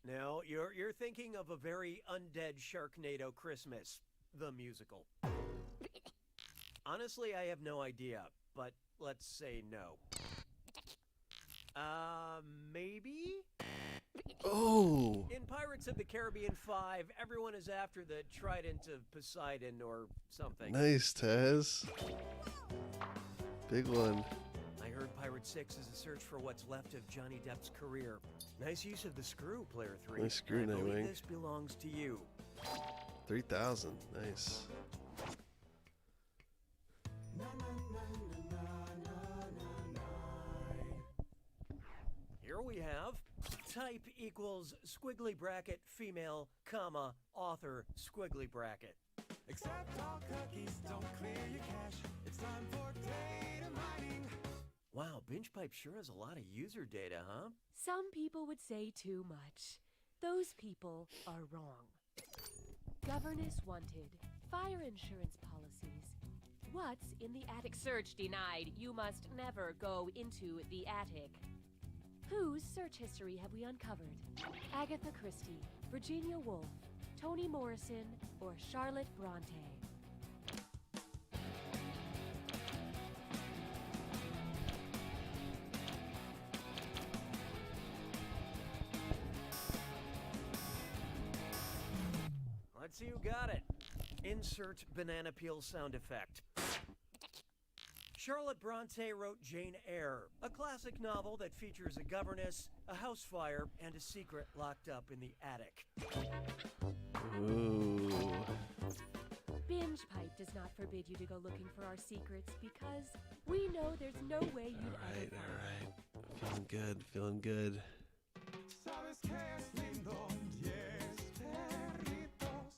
No, you're thinking of a very undead Sharknado Christmas, the musical. Honestly, I have no idea, but let's say no. Maybe? Oh! In Pirates of the Caribbean 5, everyone is after the Trident of Poseidon or something. Nice, Taz. Big one. I heard Pirate 6 is a search for what's left of Johnny Depp's career. Nice use of the screw, Player 3. Nice screw, I believe Nightwing. this belongs to you. 3,000. Nice. Here we have type equals squiggly bracket female, comma, author, squiggly bracket. Except all cookies don't clear your cache. It's time for data mining. Wow, BingePipe sure has a lot of user data, huh? Some people would say too much. Those people are wrong. Governess wanted. Fire insurance policies. What's in the attic? Search denied. You must never go into the attic. Whose search history have we uncovered? Agatha Christie, Virginia Woolf, Toni Morrison, or Charlotte Bronte? Let's see who got it. Insert banana peel sound effect. Charlotte Bronte wrote Jane Eyre, a classic novel that features a governess, a house fire, and a secret locked up in the attic. Ooh. Binge Pipe does not forbid you to go looking for our secrets because we know there's no way you'd ever find them. Feeling good, feeling good. Sabes que es lindo, yes, perritos.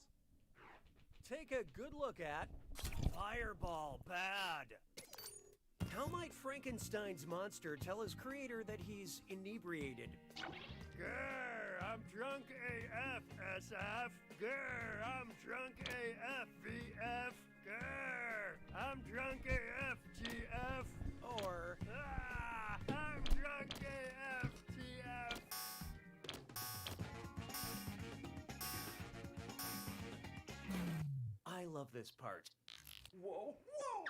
Take a good look at Fireball Bad. How might Frankenstein's monster tell his creator that he's inebriated? Grr, I'm drunk AF, SF. Grr, I'm drunk AF, VF. Grr, I'm drunk AF, GF. Or, I'm drunk AF, TF. I love this part. Whoa, whoa!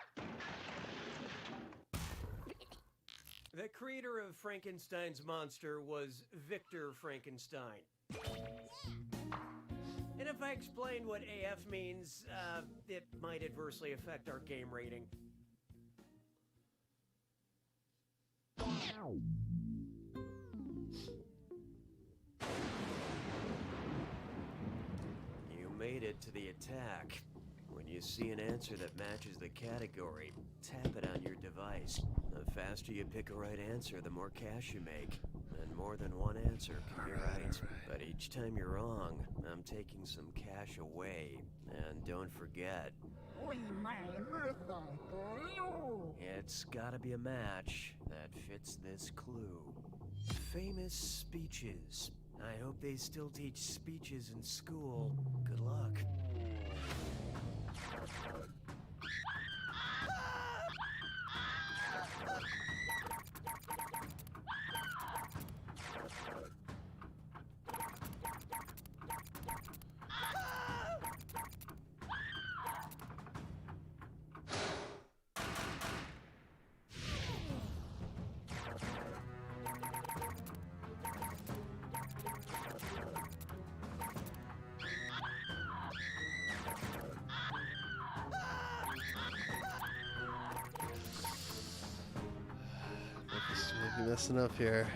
The creator of Frankenstein's monster was Victor Frankenstein. And if I explained what AF means, it might adversely affect our game rating. You made it to the attack. When you see an answer that matches the category, tap it on your device. The faster you pick a right answer, the more cash you make. And more than one answer can be right. But each time you're wrong, I'm taking some cash away. And don't forget, it's gotta be a match that fits this clue. Famous speeches. I hope they still teach speeches in school. Good luck. messing up here.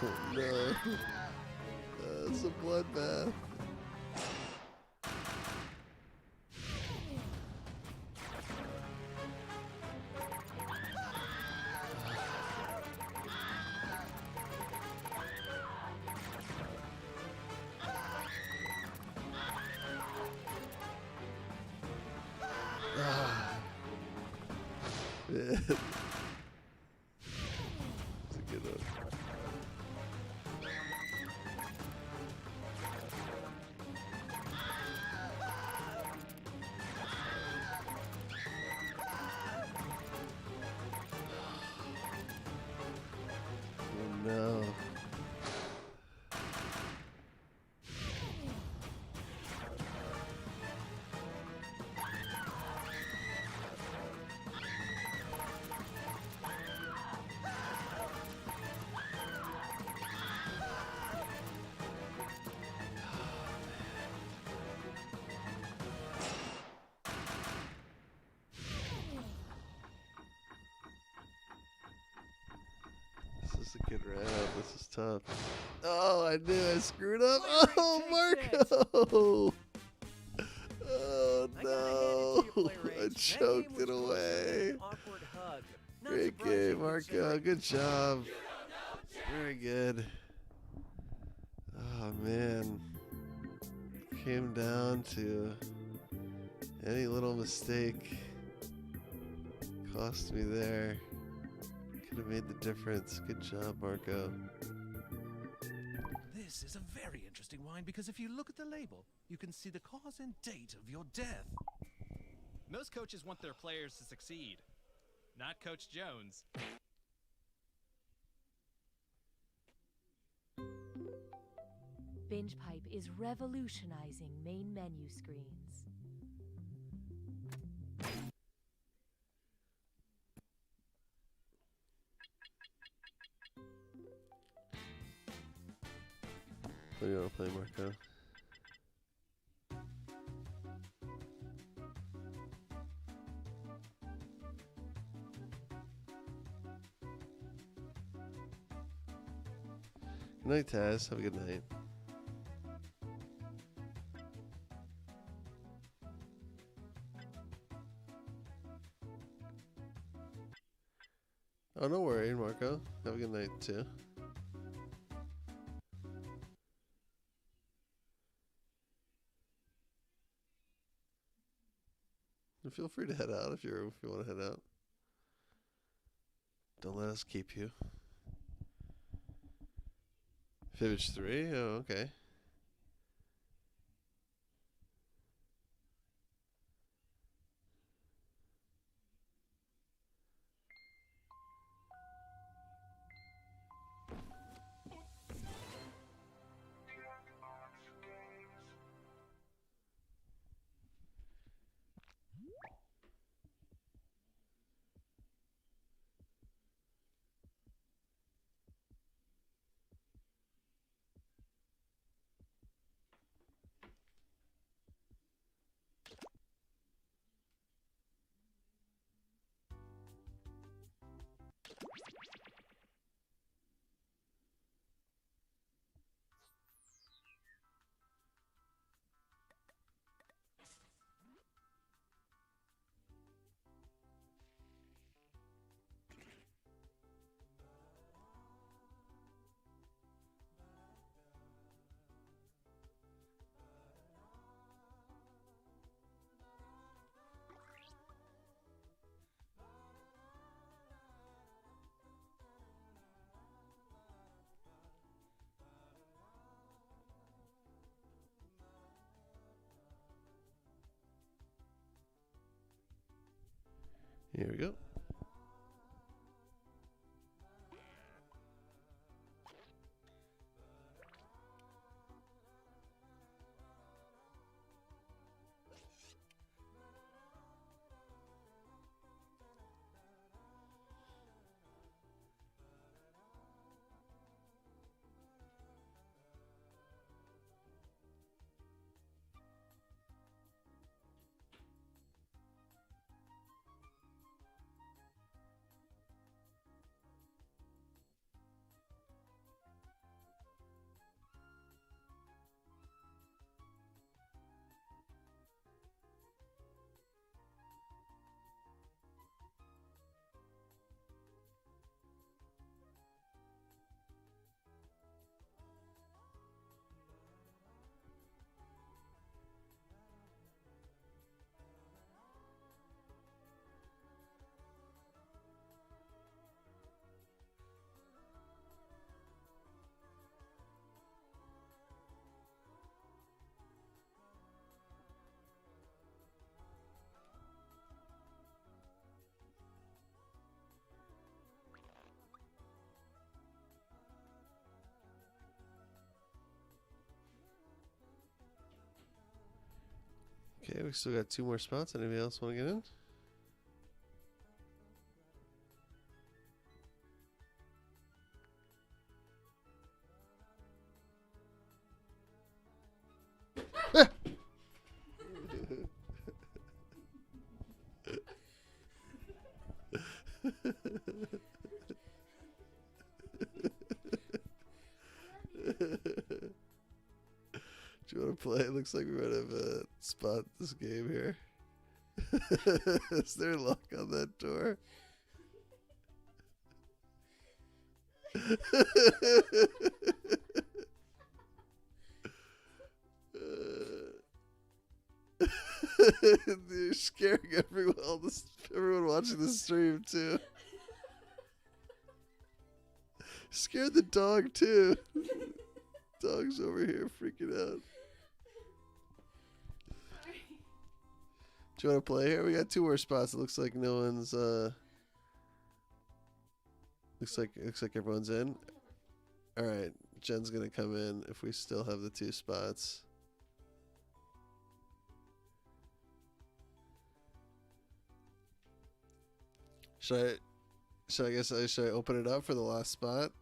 Oh no. It's a bloodbath. Yeah. It's a good one. Oh no. This is a good round. This is tough. Oh, I knew I screwed up. Oh, Marco! Oh no! I choked it away. Great game, Marco. Good job. Very good. Oh man. Came down to any little mistake. Cost me there. Could have made the difference. Good job, Marco. This is a very interesting wine because if you look at the label, you can see the cause and date of your death. Most coaches want their players to succeed. Not Coach Jones. Binge Pipe is revolutionizing main menu screens. What do you want to play, Marco? Good night, Taz. Have a good night. Oh, no worry, Marco. Have a good night, too. And feel free to head out if you want to head out. Don't let us keep you. Fibbage 3? Oh, okay. Here we go. Okay, we still got 2 more spots. Anybody else want to get in? Do you want to play? It looks like we might have a spot this game here. Is there a lock on that door? You're scaring everyone, everyone watching the stream too. Scared the dog too. Dog's over here freaking out. Do you want to play here? We got 2 more spots. It looks like no one's. Looks like everyone's in. All right, Jen's gonna come in if we still have the 2 spots. Should I open it up for the last spot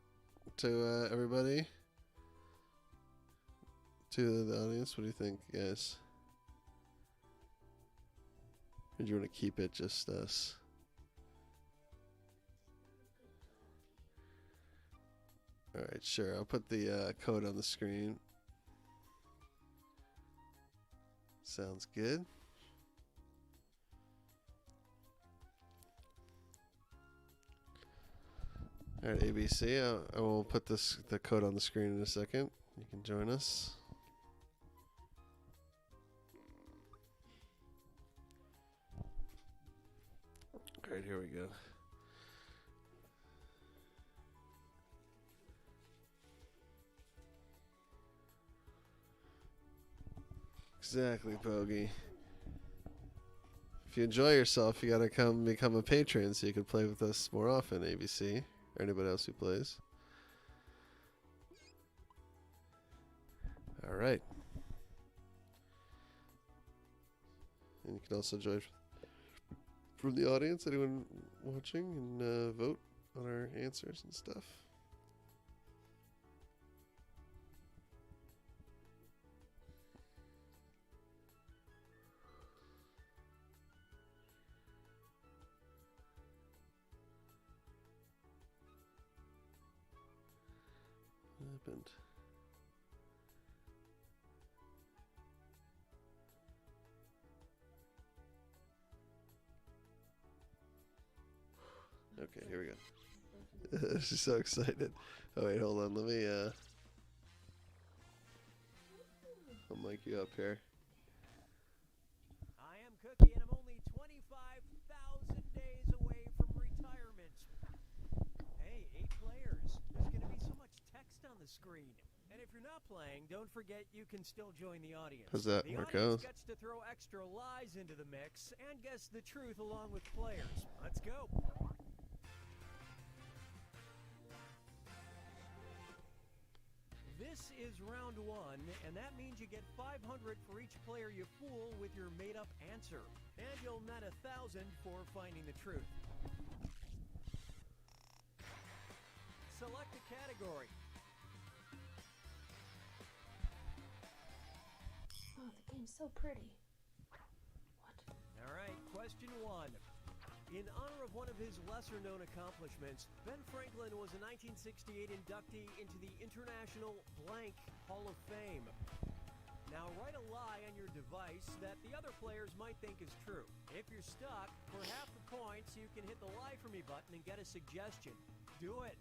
to everybody? To the audience, what do you think, guys? Or do you want to keep it just us? All right, sure. I'll put the code on the screen. Sounds good. All right, ABC. I will put the code on the screen in a second. You can join us. All right, here we go. Exactly, Bogey. If you enjoy yourself, you gotta come become a patron so you can play with us more often, ABC, or anybody else who plays. All right. And you can also join from the audience, anyone watching, and vote on our answers and stuff. What happened? Okay, here we go. She's so excited. Oh wait, hold on. Let me I'll mic you up here. I am Cookie, and I'm only 25,000 days away from retirement. Hey, 8 players. There's going to be so much text on the screen. And if you're not playing, don't forget you can still join the audience. How's that the work audience out? gets to throw extra lies into the mix and guess the truth along with players. Let's go. This is round 1, and that means you get 500 for each player you fool with your made-up answer. And you'll net 1,000 for finding the truth. Select a category. Oh, the game's so pretty. All right, question 1. In honor of one of his lesser-known accomplishments, Ben Franklin was a 1968 inductee into the International Blank Hall of Fame. Now write a lie on your device that the other players might think is true. If you're stuck, for half the points, you can hit the Lie For Me button and get a suggestion. Do it.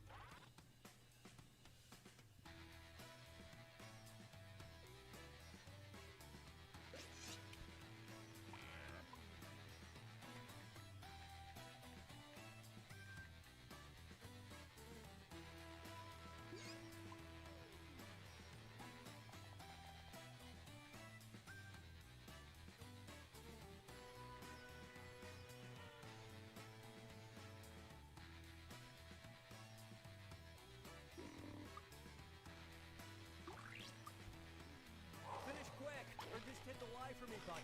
for me, bud.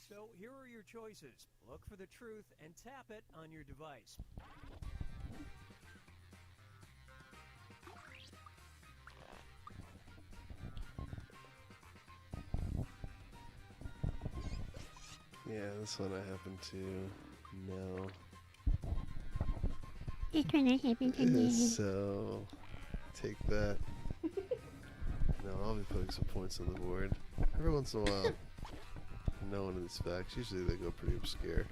So here are your choices. Look for the truth and tap it on your device. Yeah, this one I happen to know. It's gonna happen to me. So, take that. No, I'll be putting some points on the board. Every once in a while, no one of these facts. Usually they go pretty obscure.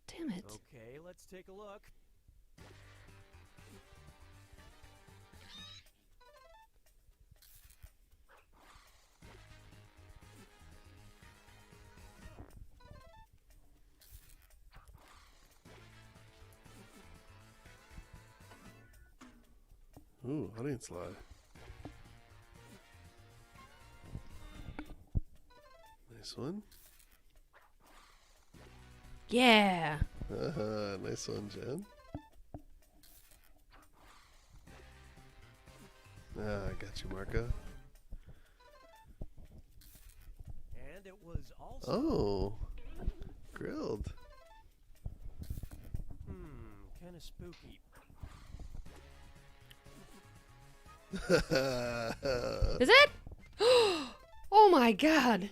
Damn it. Okay, let's take a look. Ooh, audience live. Nice one. Yeah. Nice one, Jen. Ah, I got you, Marco. And it was also... Oh, grilled. Kind of spooky. Is it? Oh my god.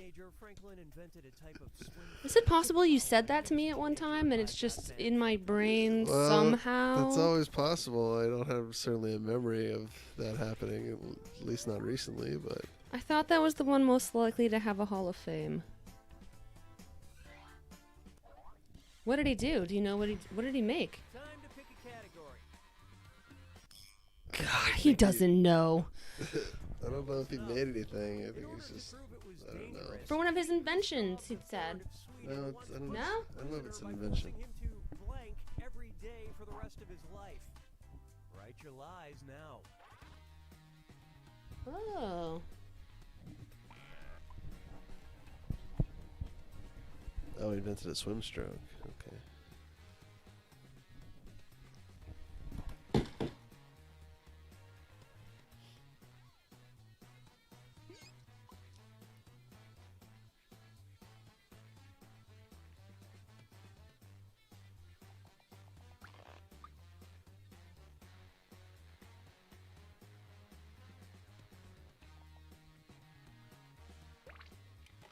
Is it possible you said that to me at one time and it's just in my brain somehow? That's always possible. I don't have certainly a memory of that happening, at least not recently, but... I thought that was the one most likely to have a Hall of Fame. What did he do? Do you know what did he make? Time to pick a category. God, he doesn't know. I don't know if he made anything. I think he's just... I don't know. For one of his inventions, he said. No, I don't know. No? I don't know if it's an invention. Him to blank every day for the rest of his life. Write your lies now. Oh. Oh, he invented a swim stroke. Okay.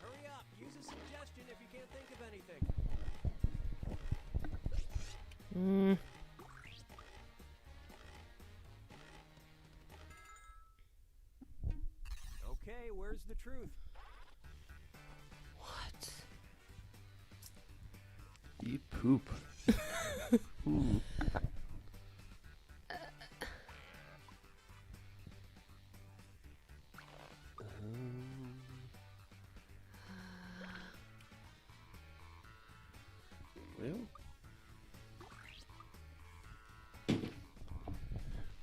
Hurry up. Use a suggestion if you can't think of anything. Okay, where's the truth? What? Eat poop. Ooh.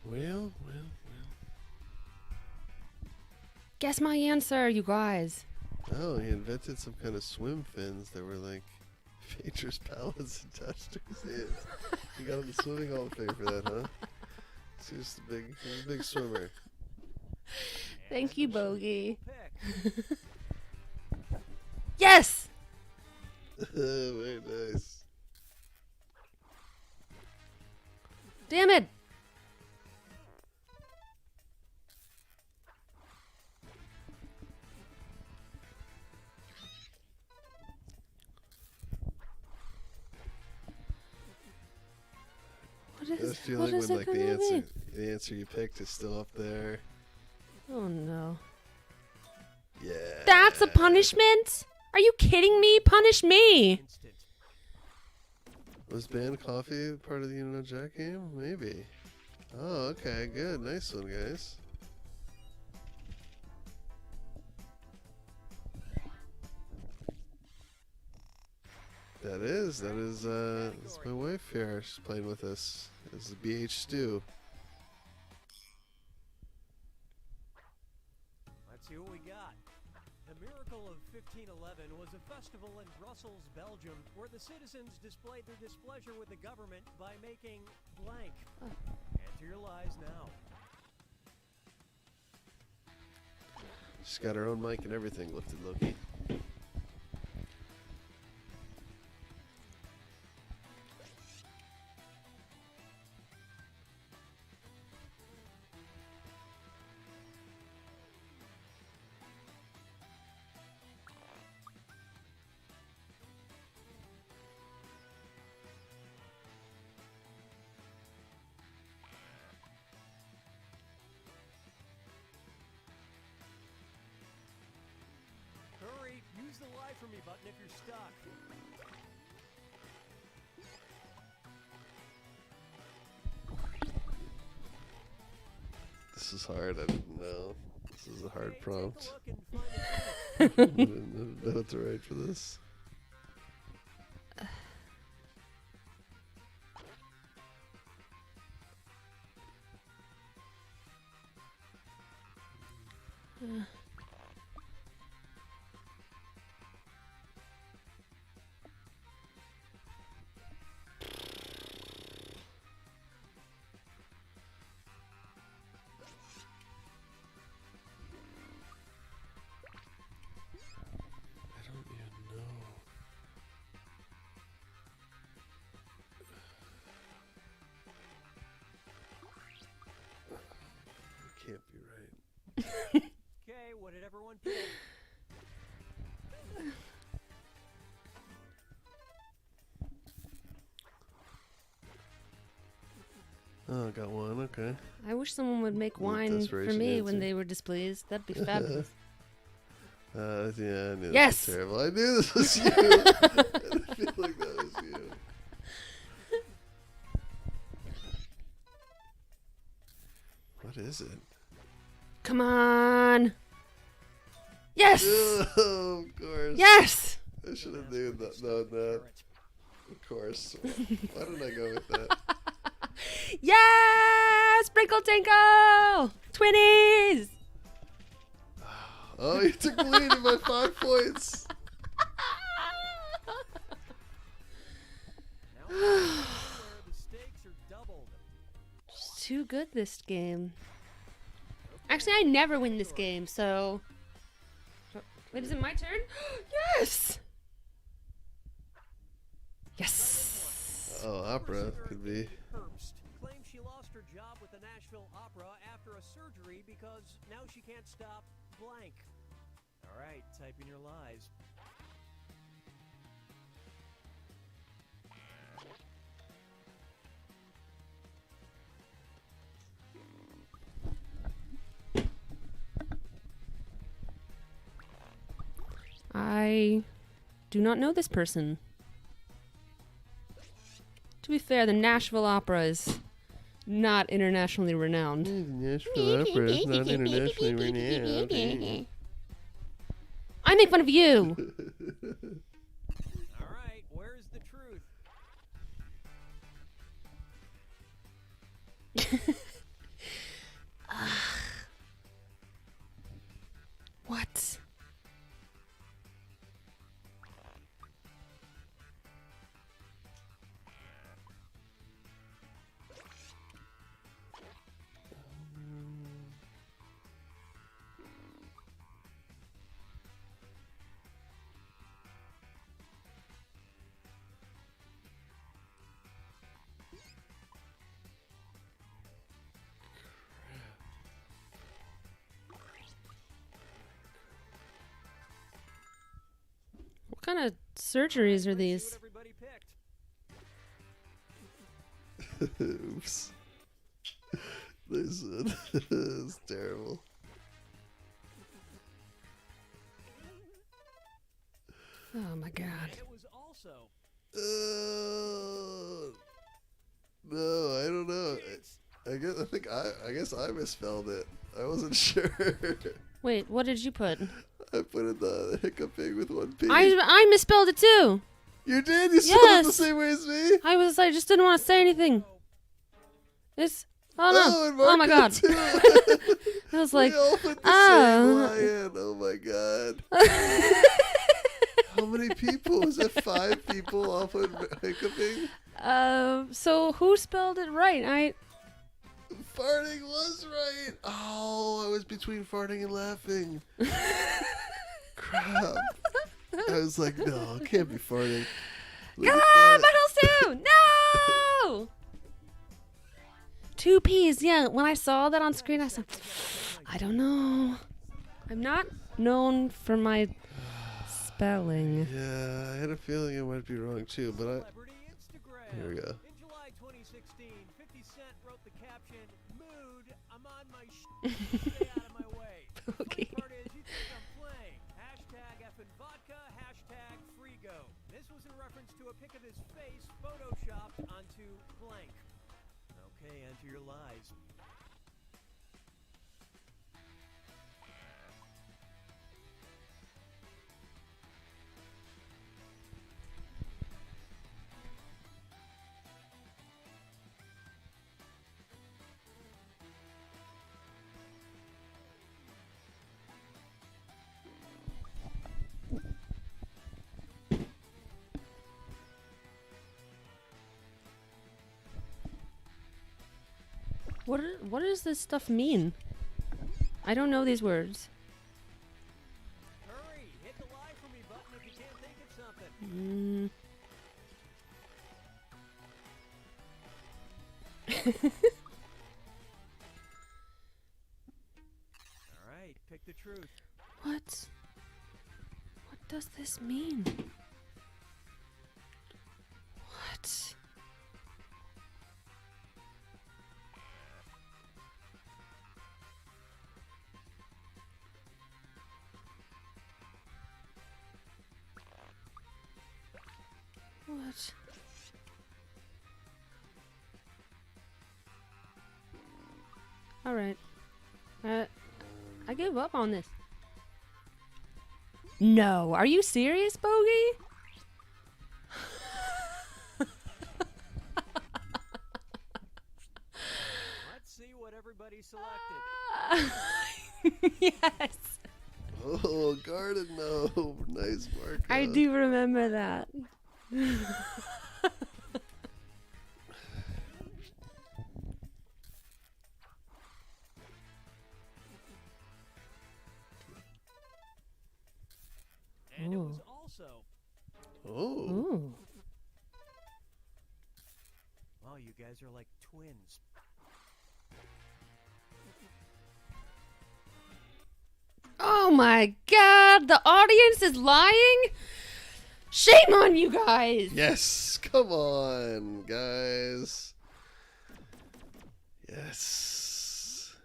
Well. Guess my answer, you guys. Oh, he invented some kind of swim fins that were like Features pallets attached to his hands. He got in the swimming hall of fame for that, huh? He was a big swimmer. Thank you, Bogey. Yes! Very nice. Damn it! I was feeling when like the answer you picked is still up there. Oh no. Yeah. That's a punishment? Are you kidding me? Punish me. Was banned coffee part of the You Know Jack game? Maybe. Oh, okay, good. Nice one, guys. That is that's my wife here. She's playing with us. This is BH Stew. Let's see what we got. The miracle of 15 1911 was a festival in Brussels, Belgium, where the citizens displayed their displeasure with the government by making blank. Enter your lies now. She's got her own mic and everything lifted, Loki. Hurry, use the lie for me button if you're stuck. This is hard. I didn't know. This is a hard prompt. I didn't know what to write for this. I don't even know. It can't be right. Okay, what did everyone pick? Oh, got one. Okay. I wish someone would make wine for desperation me answer. when they were displeased. That'd be fabulous. Yeah, I knew Yes! this was terrible. I knew this was you. I feel like that was you. What is it? Come on. Yes! Oh, of course. Yes! I should have known that. Of course. Why didn't I go with that? Yes! Sprinkle Tinkle! 20s! Oh, you took the lead in by 5 points. It's too good this game. Actually, I never win this game, so... Wait, is it my turn? Yes! Yes! Oh, opera could be. Herbst claims she lost her job with the Nashville Opera after a surgery because now she can't stop blank. All right, type in your lies. I do not know this person. To be fair, the Nashville Opera is not internationally renowned. Nashville Opera is not internationally renowned. I make fun of you. All right, where's the truth? What? What kind of surgeries are these? Oops. This is terrible. Oh my god. It was also. No, I don't know. I guess I misspelled it. I wasn't sure. Wait, what did you put? I put in the hiccuping with one P. I misspelled it too. You did? You spelled it the same way as me? I just didn't want to say anything. It's oh Oh, and no! Oh Mark my did god! too. I was like, We all put the same lion. Oh my god. How many people? Was it 5 people all put hiccuping? So who spelled it right? Farting was right. Oh, I was between farting and laughing. Crap. I was like, no, it can't be farting. Look Come at on, that. Muddle Stew! No! 2 P's, yeah. When I saw that on screen, I said, I don't know. I'm not known for my spelling. Yeah, I had a feeling it might be wrong too, but here we go. In July 2016, 50 Cent wrote the caption, "Mood, I'm on my stay out of my way." Okay. Funny part is, you think I'm playing. Hashtag effing vodka, hashtag Frigo. This was in reference to a pic of his face photoshopped onto blank. Okay, enter your lies. What does this stuff mean? I don't know these words. Hurry, hit the lie for me button if you can't think of something. All right, pick the truth. What? What does this mean? What? What? Alright. I give up on this. No, are you serious, Bogey? Let's see what everybody selected. Yes. Oh, garden gnome. Nice mark. I do remember that. And it was also. Oh. Ooh. Wow, you guys are like twins. Oh my god, the audience is lying? Shame on you guys! Yes, come on, guys. Yes.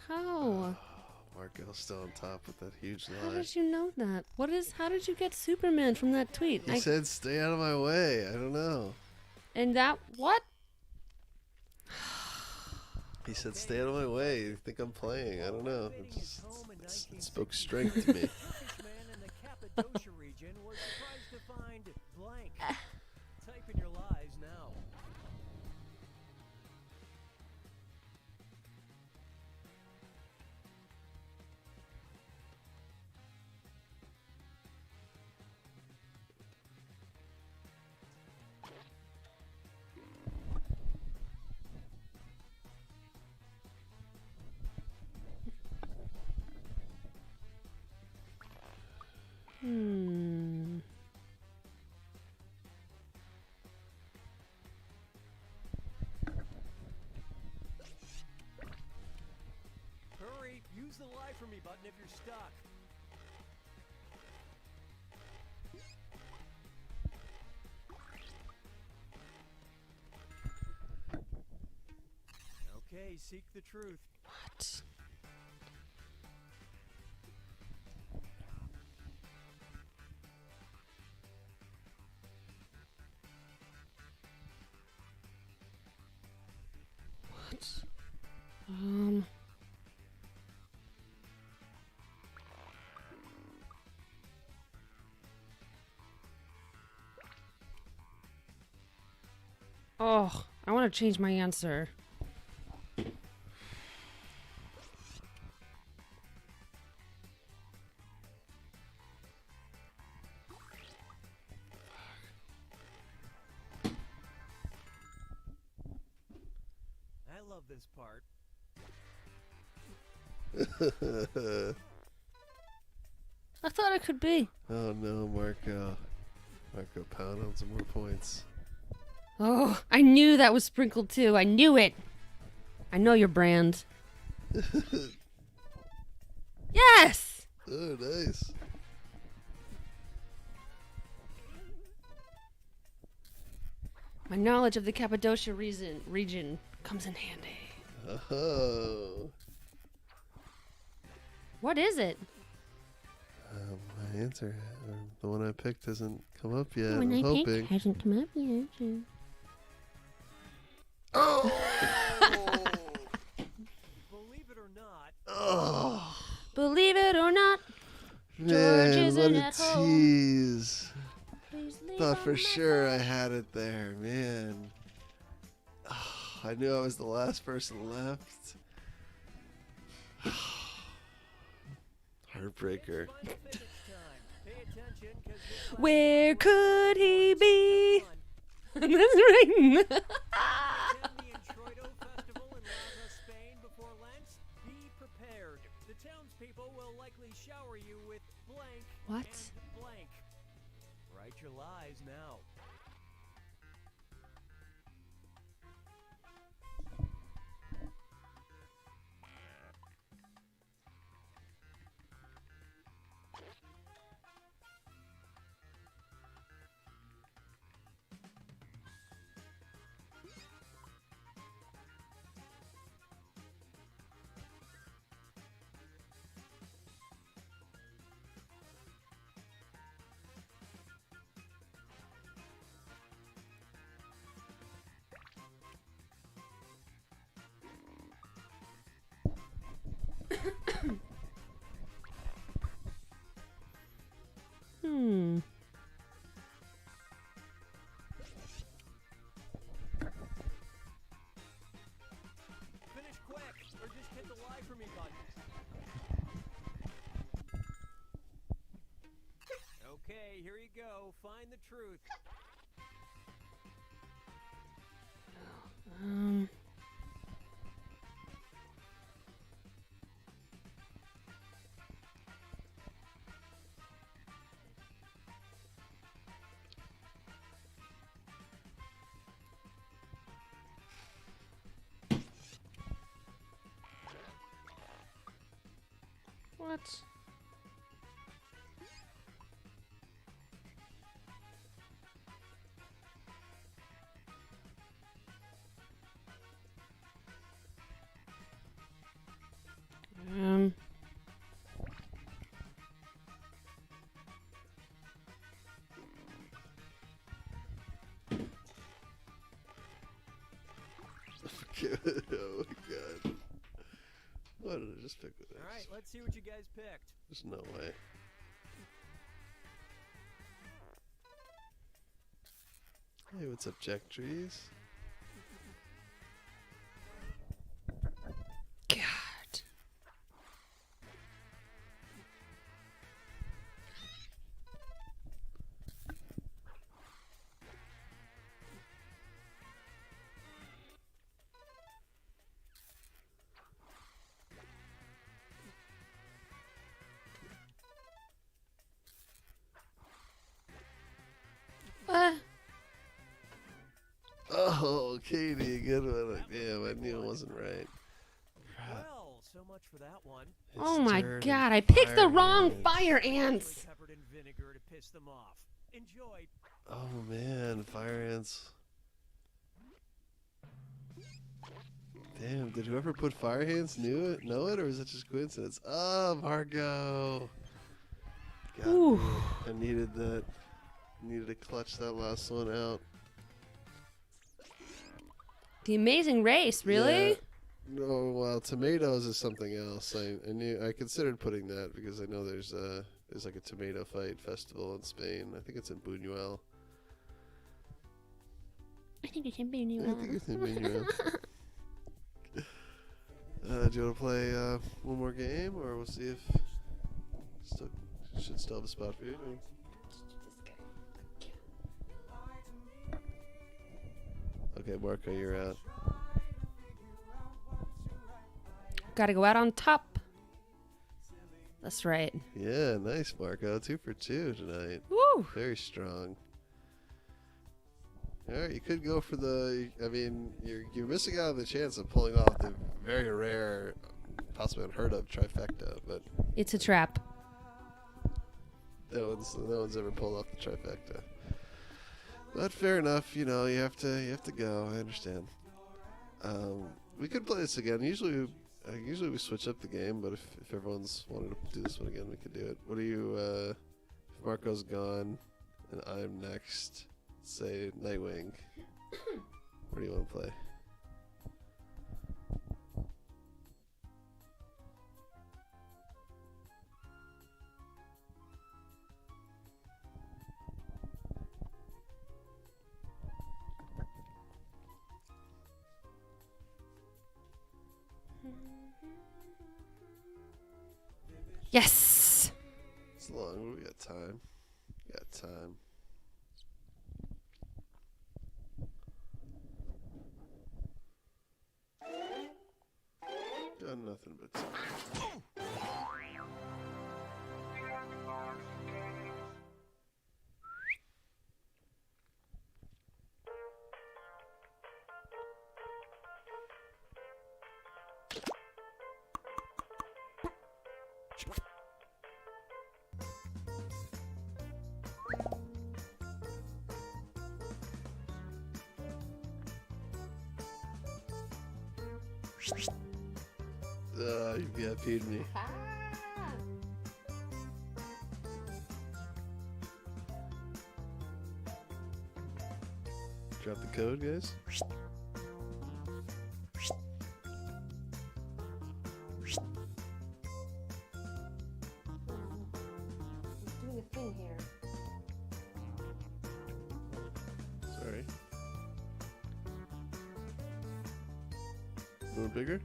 How? Markel's still on top with that huge How lie. did you know that? How did you get Superman from that tweet? He said, "Stay out of my way." I don't know. And that, what? He said, "Stay out of my way." You think I'm playing? I don't know. It spoke strength to me. Man in the Cappadocia region was surprised to find blank. Type in your lies now. Hurry, use the lie for me button if you're stuck. Okay, seek the truth. What? What? Oh, I want to change my answer. love this part. I thought it could be. Oh no, Marco. Marco pound on some more points. Oh, I knew that was sprinkled too. I knew it. I know your brand. Yes! Oh, nice. My knowledge of the Cappadocia region comes in handy. Oh. What is it? My answer, or the one I picked, hasn't come up yet. When I'm I hoping. picked hasn't come up yet. Oh! Believe it or not. Oh. Believe it or not, George Man, isn't what a at home. tease. Please leave Thought on for my sure I had it there, man. I knew I was the last person left. Heartbreaker. Where could he be? That's right. The townspeople will likely shower you with blank What? and blank. Write your lies now. Finish quick, or just hit the lie for me button. Okay, here you go. Find the truth. What? Oh my god. Why did I just pick with this? Alright, let's see what you guys picked. There's no way. Hey, what's up, Jack Trees? God. Oh, Katie, good one. Damn, I knew it wasn't right. Well, so much for that one. Oh my dirty god, I picked the fire wrong ants. fire ants. Covered in vinegar to piss them off. Enjoy. Oh man, fire ants. Damn, did whoever put fire ants know it, or is it just coincidence? Oh, Margot. God, Ooh. man, I needed that. Needed to clutch that last one out. The Amazing Race, really? Yeah. No, well, tomatoes is something else. I considered putting that because I know there's like a tomato fight festival in Spain. I think it's in Buñuel. I think it's in Buñuel. I think it's in Buñuel. Do you want to play one more game, or we'll see if should still have a spot for you? Okay, Marco, you're out. Gotta go out on top. That's right. Yeah, nice, Marco. 2 for 2 tonight. Woo! Very strong. All right, you could go for the. I mean, you're missing out on the chance of pulling off the very rare, possibly unheard of trifecta, but It's a trap. no one's ever pulled off the trifecta. But fair enough. You know, you have to go. I understand. We could play this again. Usually we switch up the game, but if everyone's wanted to do this one again, we could do it. What do you? If Marco's gone and I'm next, say Nightwing. What do you want to play? Yes! It's long. We got time. Got nothing but time. You VIP'd me. Drop the code, guys. Doing a thing here. Sorry. A little bigger?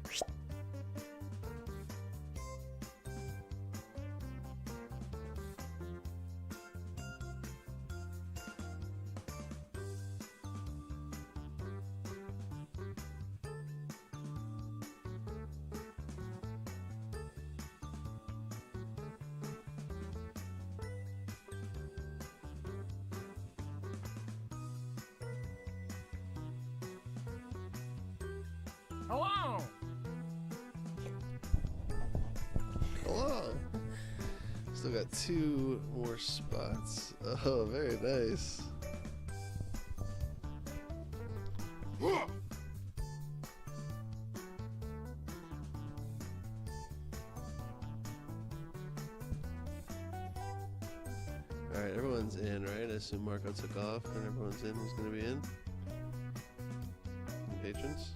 Hello! Hello! Still got 2 more spots. Oh, very nice. Alright, everyone's in, right? I assume Marco took off and everyone's in. Who's going to be in? Patrons?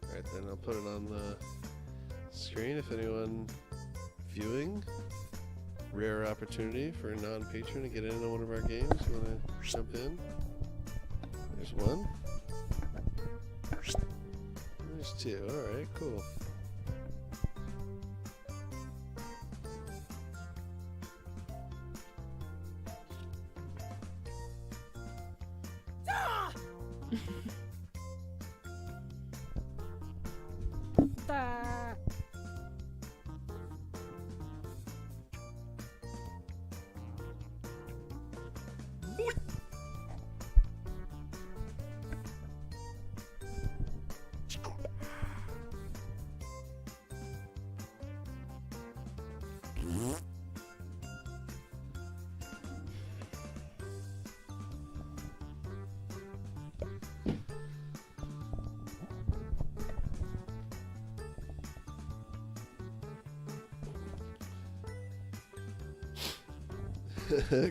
Alright, then I'll put it on the screen if anyone viewing. Rare opportunity for a non-patron to get into one of our games. You want to jump in? There's one. There's 2. Alright, cool.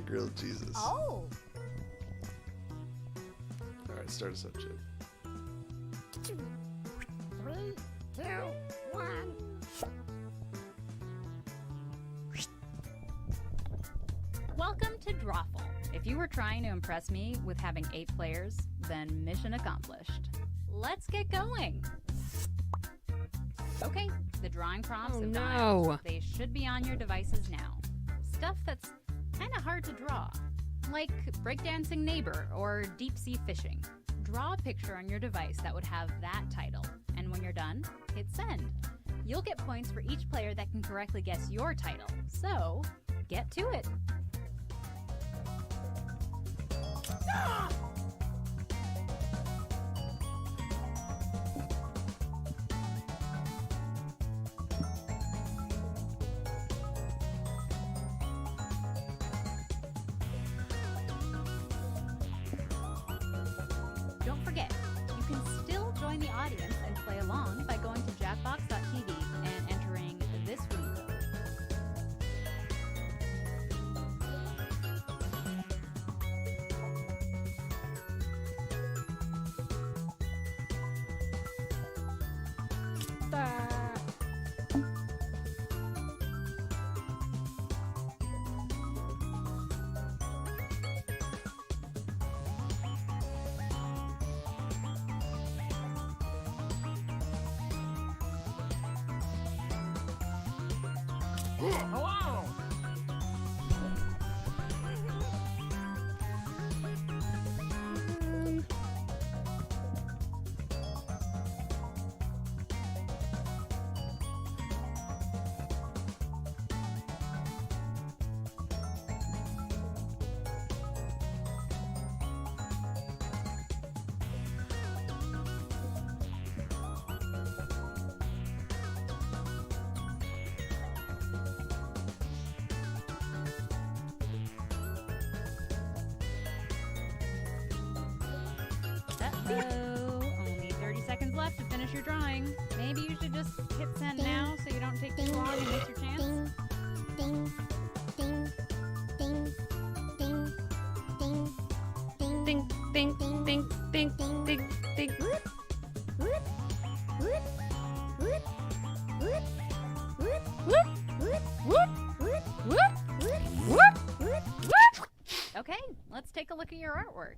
Grilled Jesus. Oh. Alright, start us up, Jim. 3, 2, 1. Welcome to Drawful. If you were trying to impress me with having 8 players, then mission accomplished. Let's get going. Okay, The drawing prompts Oh, have no. gone out. They should be on your devices now. Stuff that's kind of hard to draw, like breakdancing neighbor or deep sea fishing. Draw a picture on your device that would have that title, and when you're done, hit send. You'll get points for each player that can correctly guess your title. So, get to it. Don't forget, you can still join the audience and play along by going to jackbox.tv and entering this room code. Hello! Uh-oh. Only 30 seconds left to finish your drawing. Maybe you should just hit send now so you don't take too long and miss your chance. Ding, ding, ding, ding, ding, ding, Ding, ding, ding, ding, ding, ding. Whoop, whoop, whoop, whoop, whoop, whoop, whoop, whoop, whoop, whoop, whoop, whoop, whoop, whoop. Okay, let's take a look at your artwork.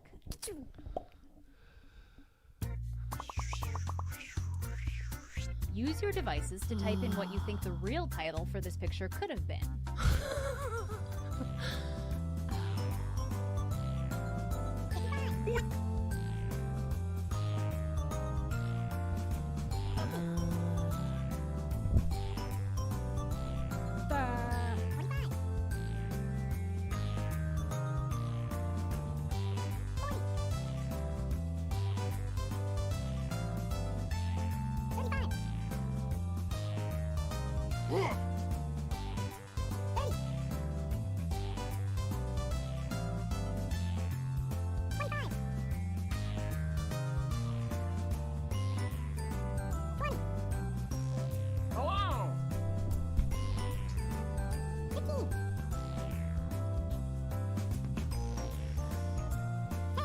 Use your devices to type in what you think the real title for this picture could have been. Hello!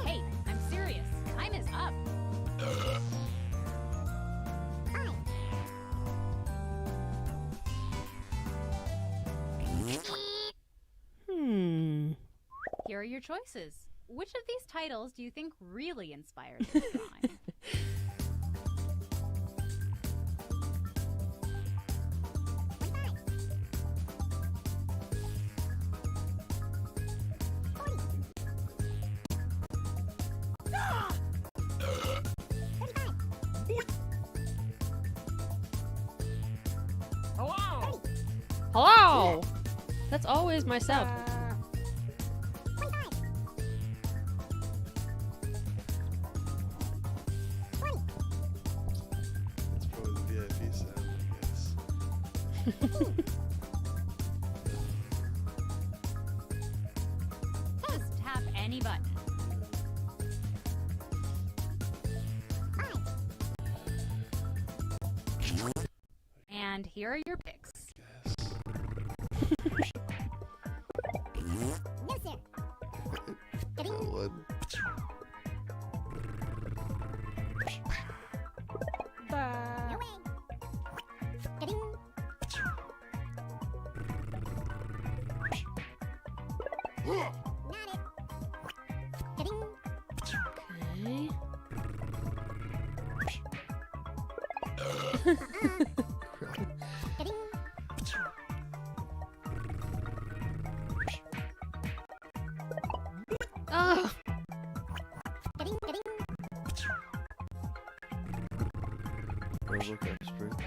Hey, I'm serious. Time is up. Here are your choices. Which of these titles do you think really inspired this drawing? Hello! Hello! That's always my sub. That's probably the VIP sound, I guess. Just tap any button. And here are your picks. No, sir. One. No way. Ding. Not it. Ding. Okay. Oh. Robocop's birthday.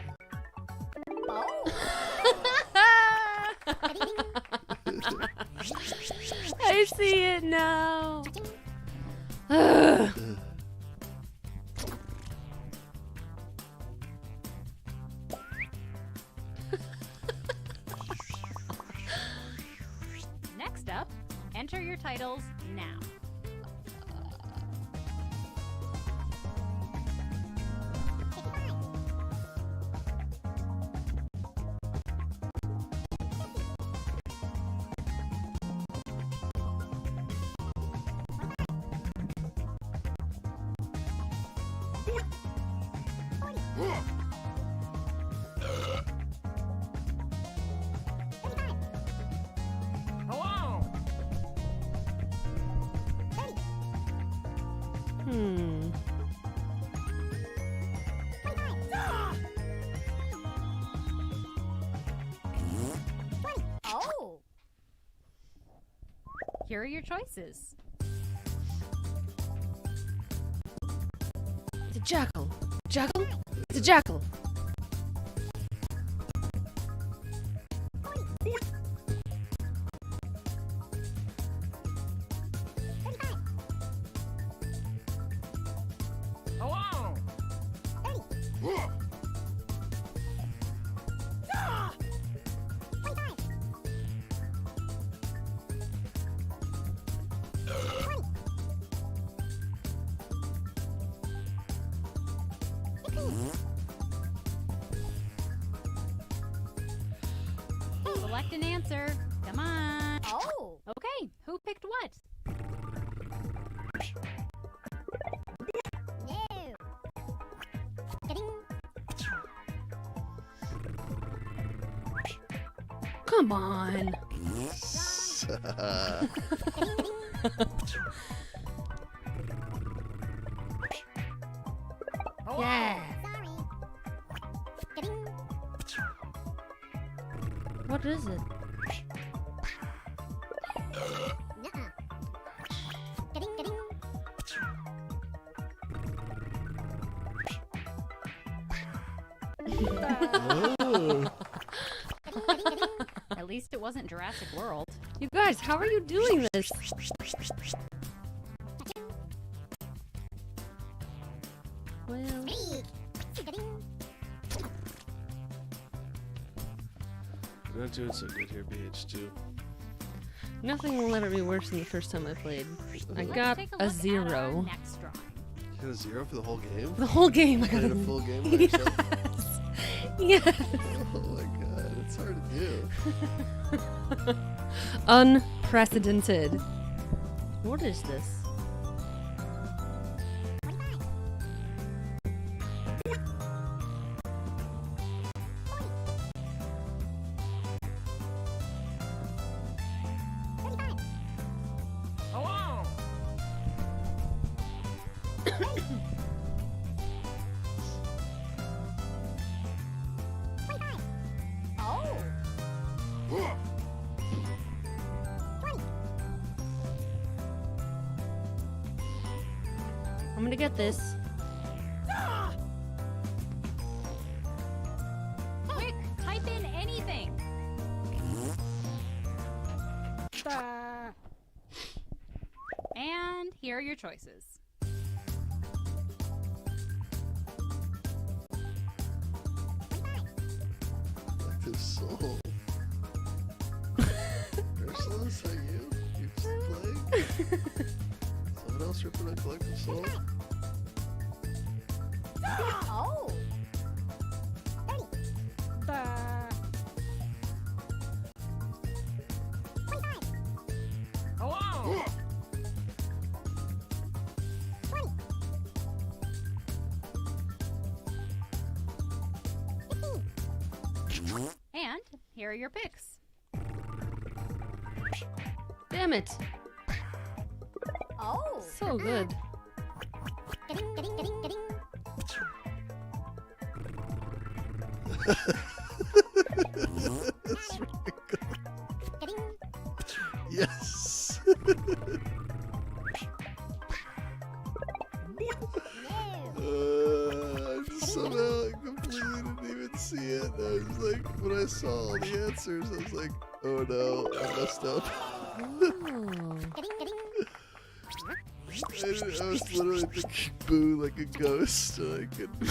I see it now. Ugh. Next up, enter your titles now. Hello. Hmm. Oh! Here are your choices. It's a jackal. Jackal? It's a jackal. Hello. Select an answer. Come on. Oh! Okay, who picked what? Come on. Yeah. What is it? At least it wasn't Jurassic World. You guys, how are you doing this? Well, You're not doing so good here, BH2. nothing will ever be worse than the first time I played. I Let's got take a look at our 0. next drawing. You got a 0 for the whole game? The whole game. I Played got a full game by yes. yourself? Yes. Oh my god, it's hard to do. Unprecedented. What is this? Hello. Oh! I'm gonna get this. Quick, type in anything. And here are your choices. Collective soul. Ursula, is that you? You just playing? Someone else ripping a collective soul? Oh! Hello. And here are your picks. Damn it. Oh! So good. That's really good. Yes. see it. I was like, when I saw all the answers, I was like, oh no, I messed up. I was literally thinking boo like a ghost, and I couldn't.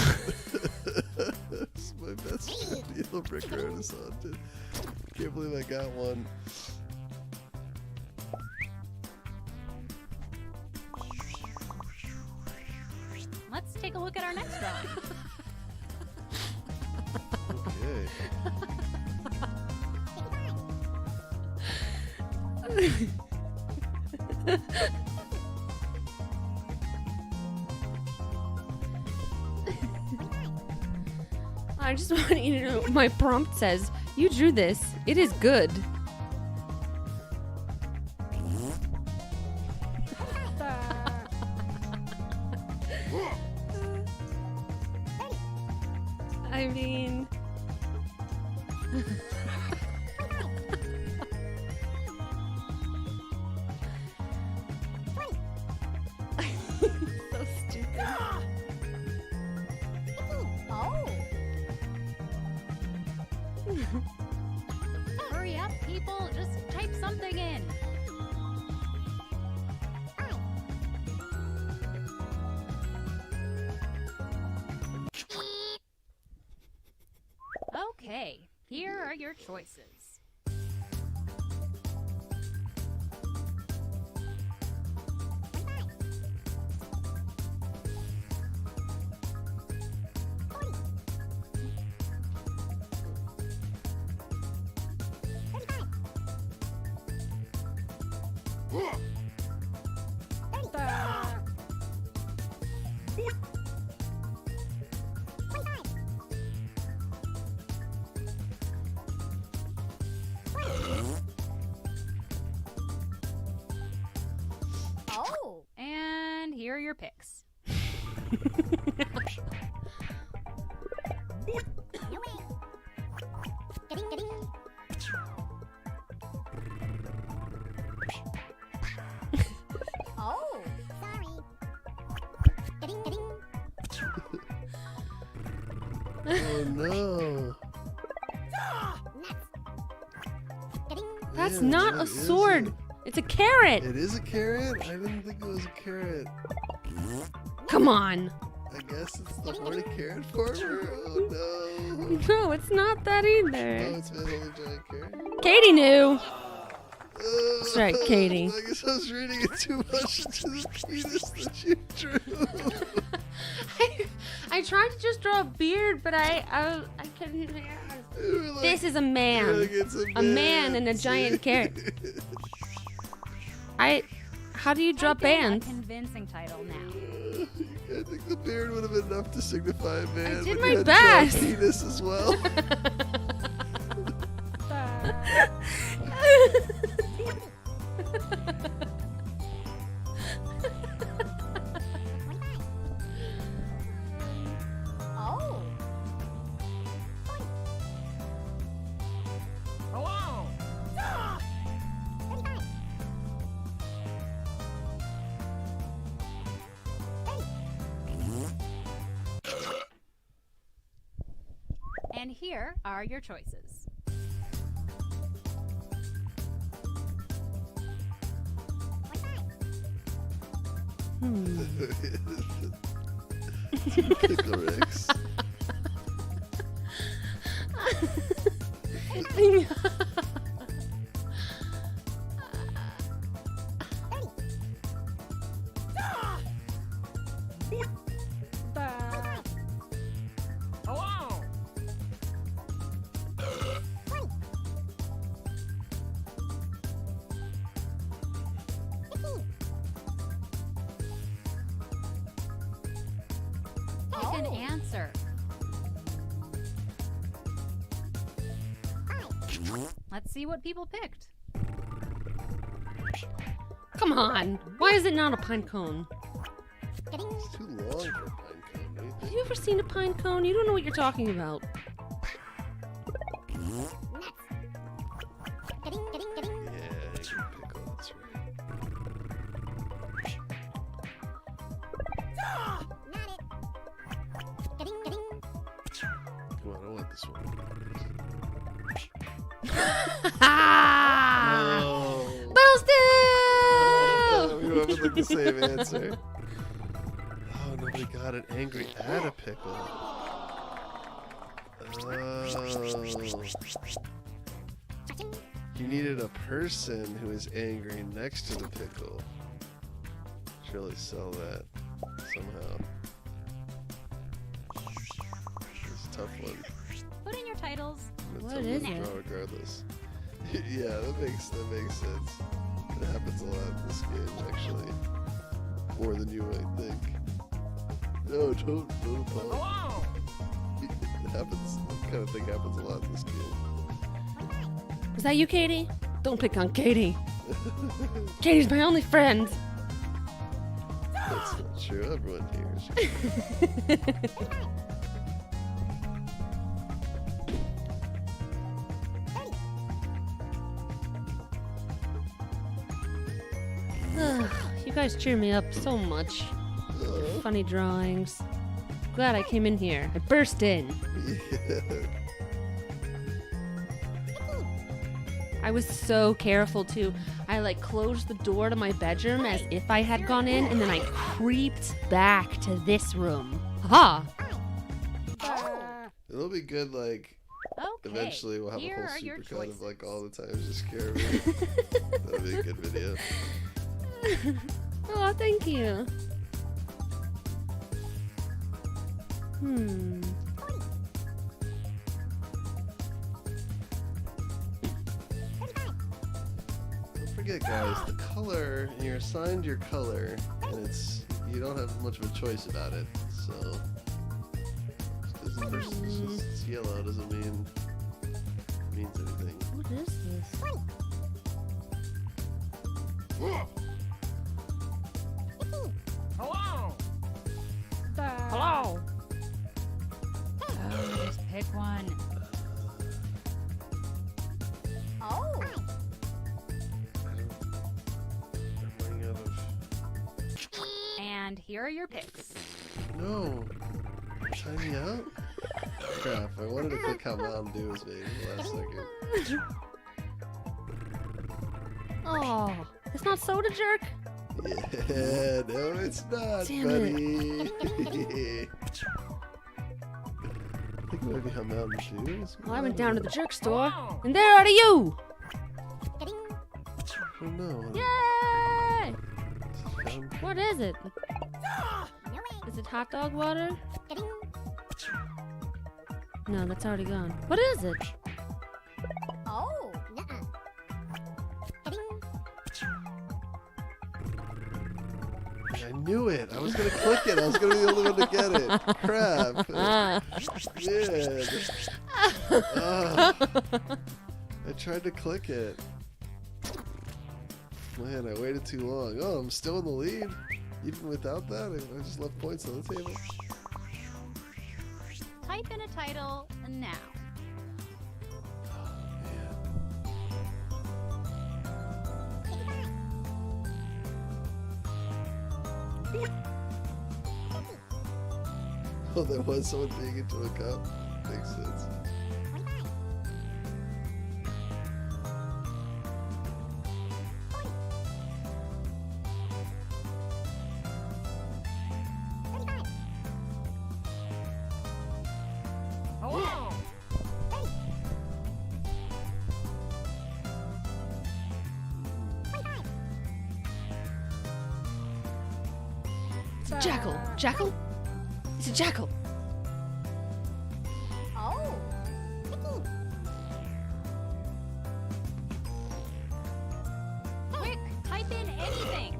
It's my best friend, Yellow Brick Road is haunted. Can't believe I got one. Let's take a look at our next drawing. Okay. I just want you to know my prompt says, you drew this. It is good. I mean... so stupid. Hurry up, people. Just type something in. Okay, here are your choices. Oh! And here are your picks. Oh! Sorry. Oh no. That's Yeah, not what a is sword. it? It's a carrot. It is a carrot? I didn't think it was a carrot. Come on. I guess it's the horny carrot farmer? Oh no. No, it's not that either. Oh, it's been only giant carrot? Katie knew. That's right, Katie. I guess I was reading it too much into the penis that you drew. I tried to just draw a beard, but I couldn't. Like, this is a man. like, it's a man and a giant carrot. How do you draw Type in bands? a convincing title now. I think the beard would have been enough to signify a man. I did but my you had best. To draw a penis as well. Oh! Hello! And here are your choices. Pickle Rex. Hello! Pick an answer. Let's see what people picked. Come on. Why is it not a pine cone? It's too long for a pine cone, don't you Have think? you ever seen a pine cone? You don't know what you're talking about. Yeah, you can pickle, that's right. Come on, I want this one. No. Boosted! We went with like the same answer. Oh, nobody got it. Angry at a pickle. Oh. You needed a person who is angry next to the pickle. Should really sell that somehow. It's a tough one. Put in your titles. What is it? Regardless. Yeah, that makes sense. It happens a lot in this game, actually. More than you might think. No, don't apologize. It happens. That kind of thing happens a lot in this game. Was that you, Katie? Don't pick on Katie. Katie's my only friend. That's not true. Everyone here is. You guys cheer me up so much. Funny drawings. Glad I came in here. I burst in. Yeah. I was so careful too. I like closed the door to my bedroom as if I had gone in, and then I creeped back to this room. Ha! It'll be good, like, eventually we'll have a whole supercut of, like, all the times you scare me. That'll be a good video. Oh, thank you. Don't forget, guys, the color, you're assigned your color, and you don't have much of a choice about it, so just because the person's just yellow doesn't mean it means anything. What is this? Hello! Hello! Oh, just pick one. Oh. I'm running out of... And here are your picks. No! Try me out? Crap, I wanted to click how Mountain Dew was made in the last second. Oh, it's not Soda Jerk? Yeah, no, it's not, Damn buddy. I think maybe how Mountain Dew is. Well, I went down to the jerk store, and there are you! Oh no. Yay! What is it? Is it hot dog water? No, that's already gone. What is it? Oh. I knew it. I was gonna click it. I was gonna be the only one to get it. Crap. Yeah. I tried to click it. Man, I waited too long. Oh, I'm still in the lead. Even without that, I just left points on the table. Type in a title now. Oh, there was someone being into a cup. Makes sense. Hello! It's a jackal. Jackal? It's a jackal. Oh. Quick, type in anything.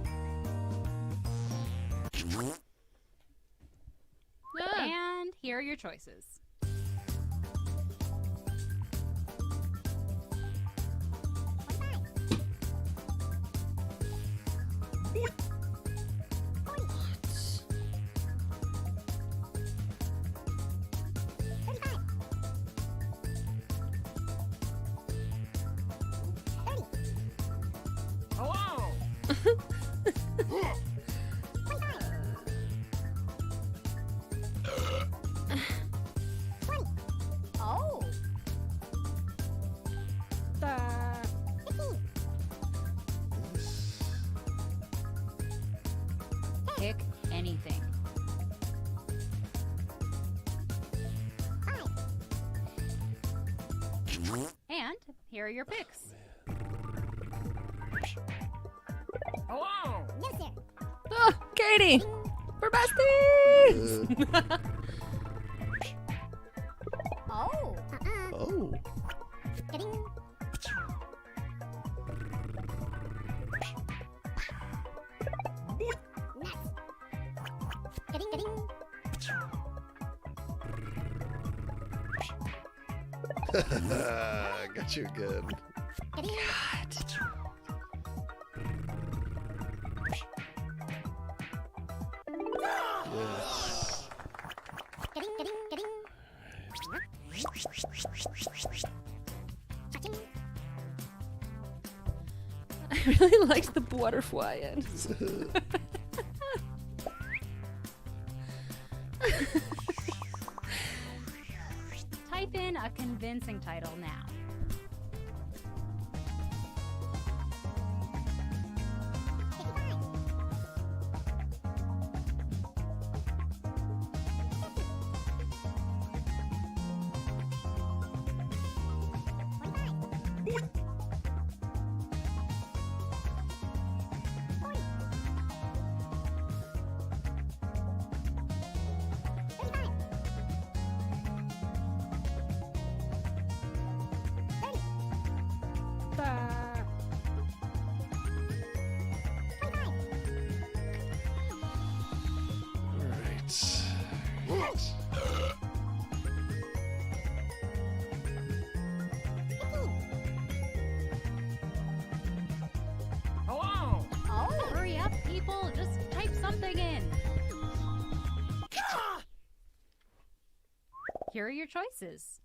And here are your choices. Hello! Oh. Pick anything. And here are your picks. Hello. No, sir. Oh, Katie! We're besties! Oh. Oh. Ka-ding. Nuts. Ka-ding, ka-ding. Got you good. Ka-ding. Yes. Ka-ding, ka-ding, ka-ding. Cha-ching. I really liked the butterfly end. Type in a convincing title now. Hello. Oh. Hurry up, people. Just type something in. Here are your choices.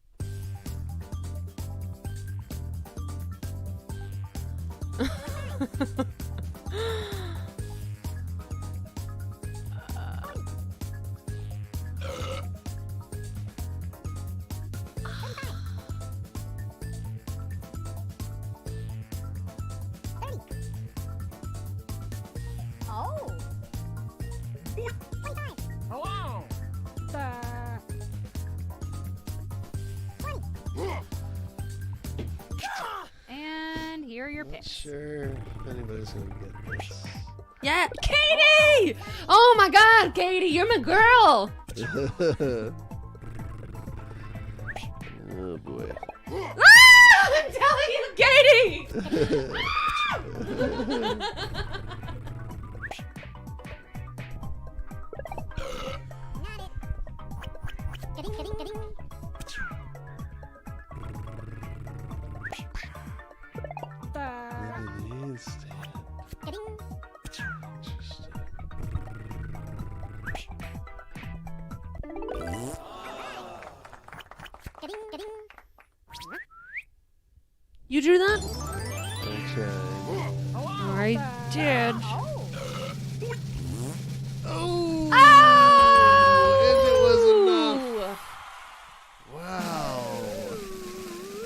Oh. 25. Hello. 20. And here are your Not picks. sure if anybody's gonna get this. Yeah, Katie! Oh my God, Katie, you're my girl. Oh boy. Ah, I'm telling you, Katie. Ka-ding, ka-ding, ka-ding. Lemonade stand. Ka-ding. Interesting. Ka-ding, ka-ding. You drew that? Okay. I did. Oh! Oh! If it was enough. Wow.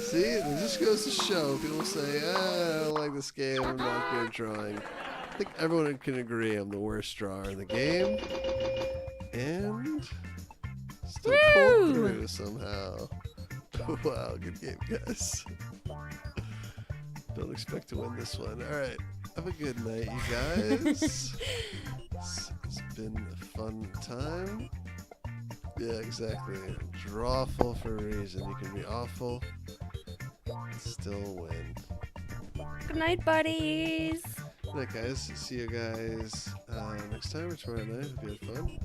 See, it just goes to show. People say, I don't like this game. I'm not good at drawing. I think everyone can agree I'm the worst drawer in the game. And still pulled Woo! through somehow. Wow, good game, guys. Don't expect to win this one. All right. Have a good night, you guys. It's been a fun time. Yeah, exactly. Drawful for a reason. You can be awful and still win. Good night, buddies. Good night, guys. See you guys next time or tomorrow night. Hope you had fun.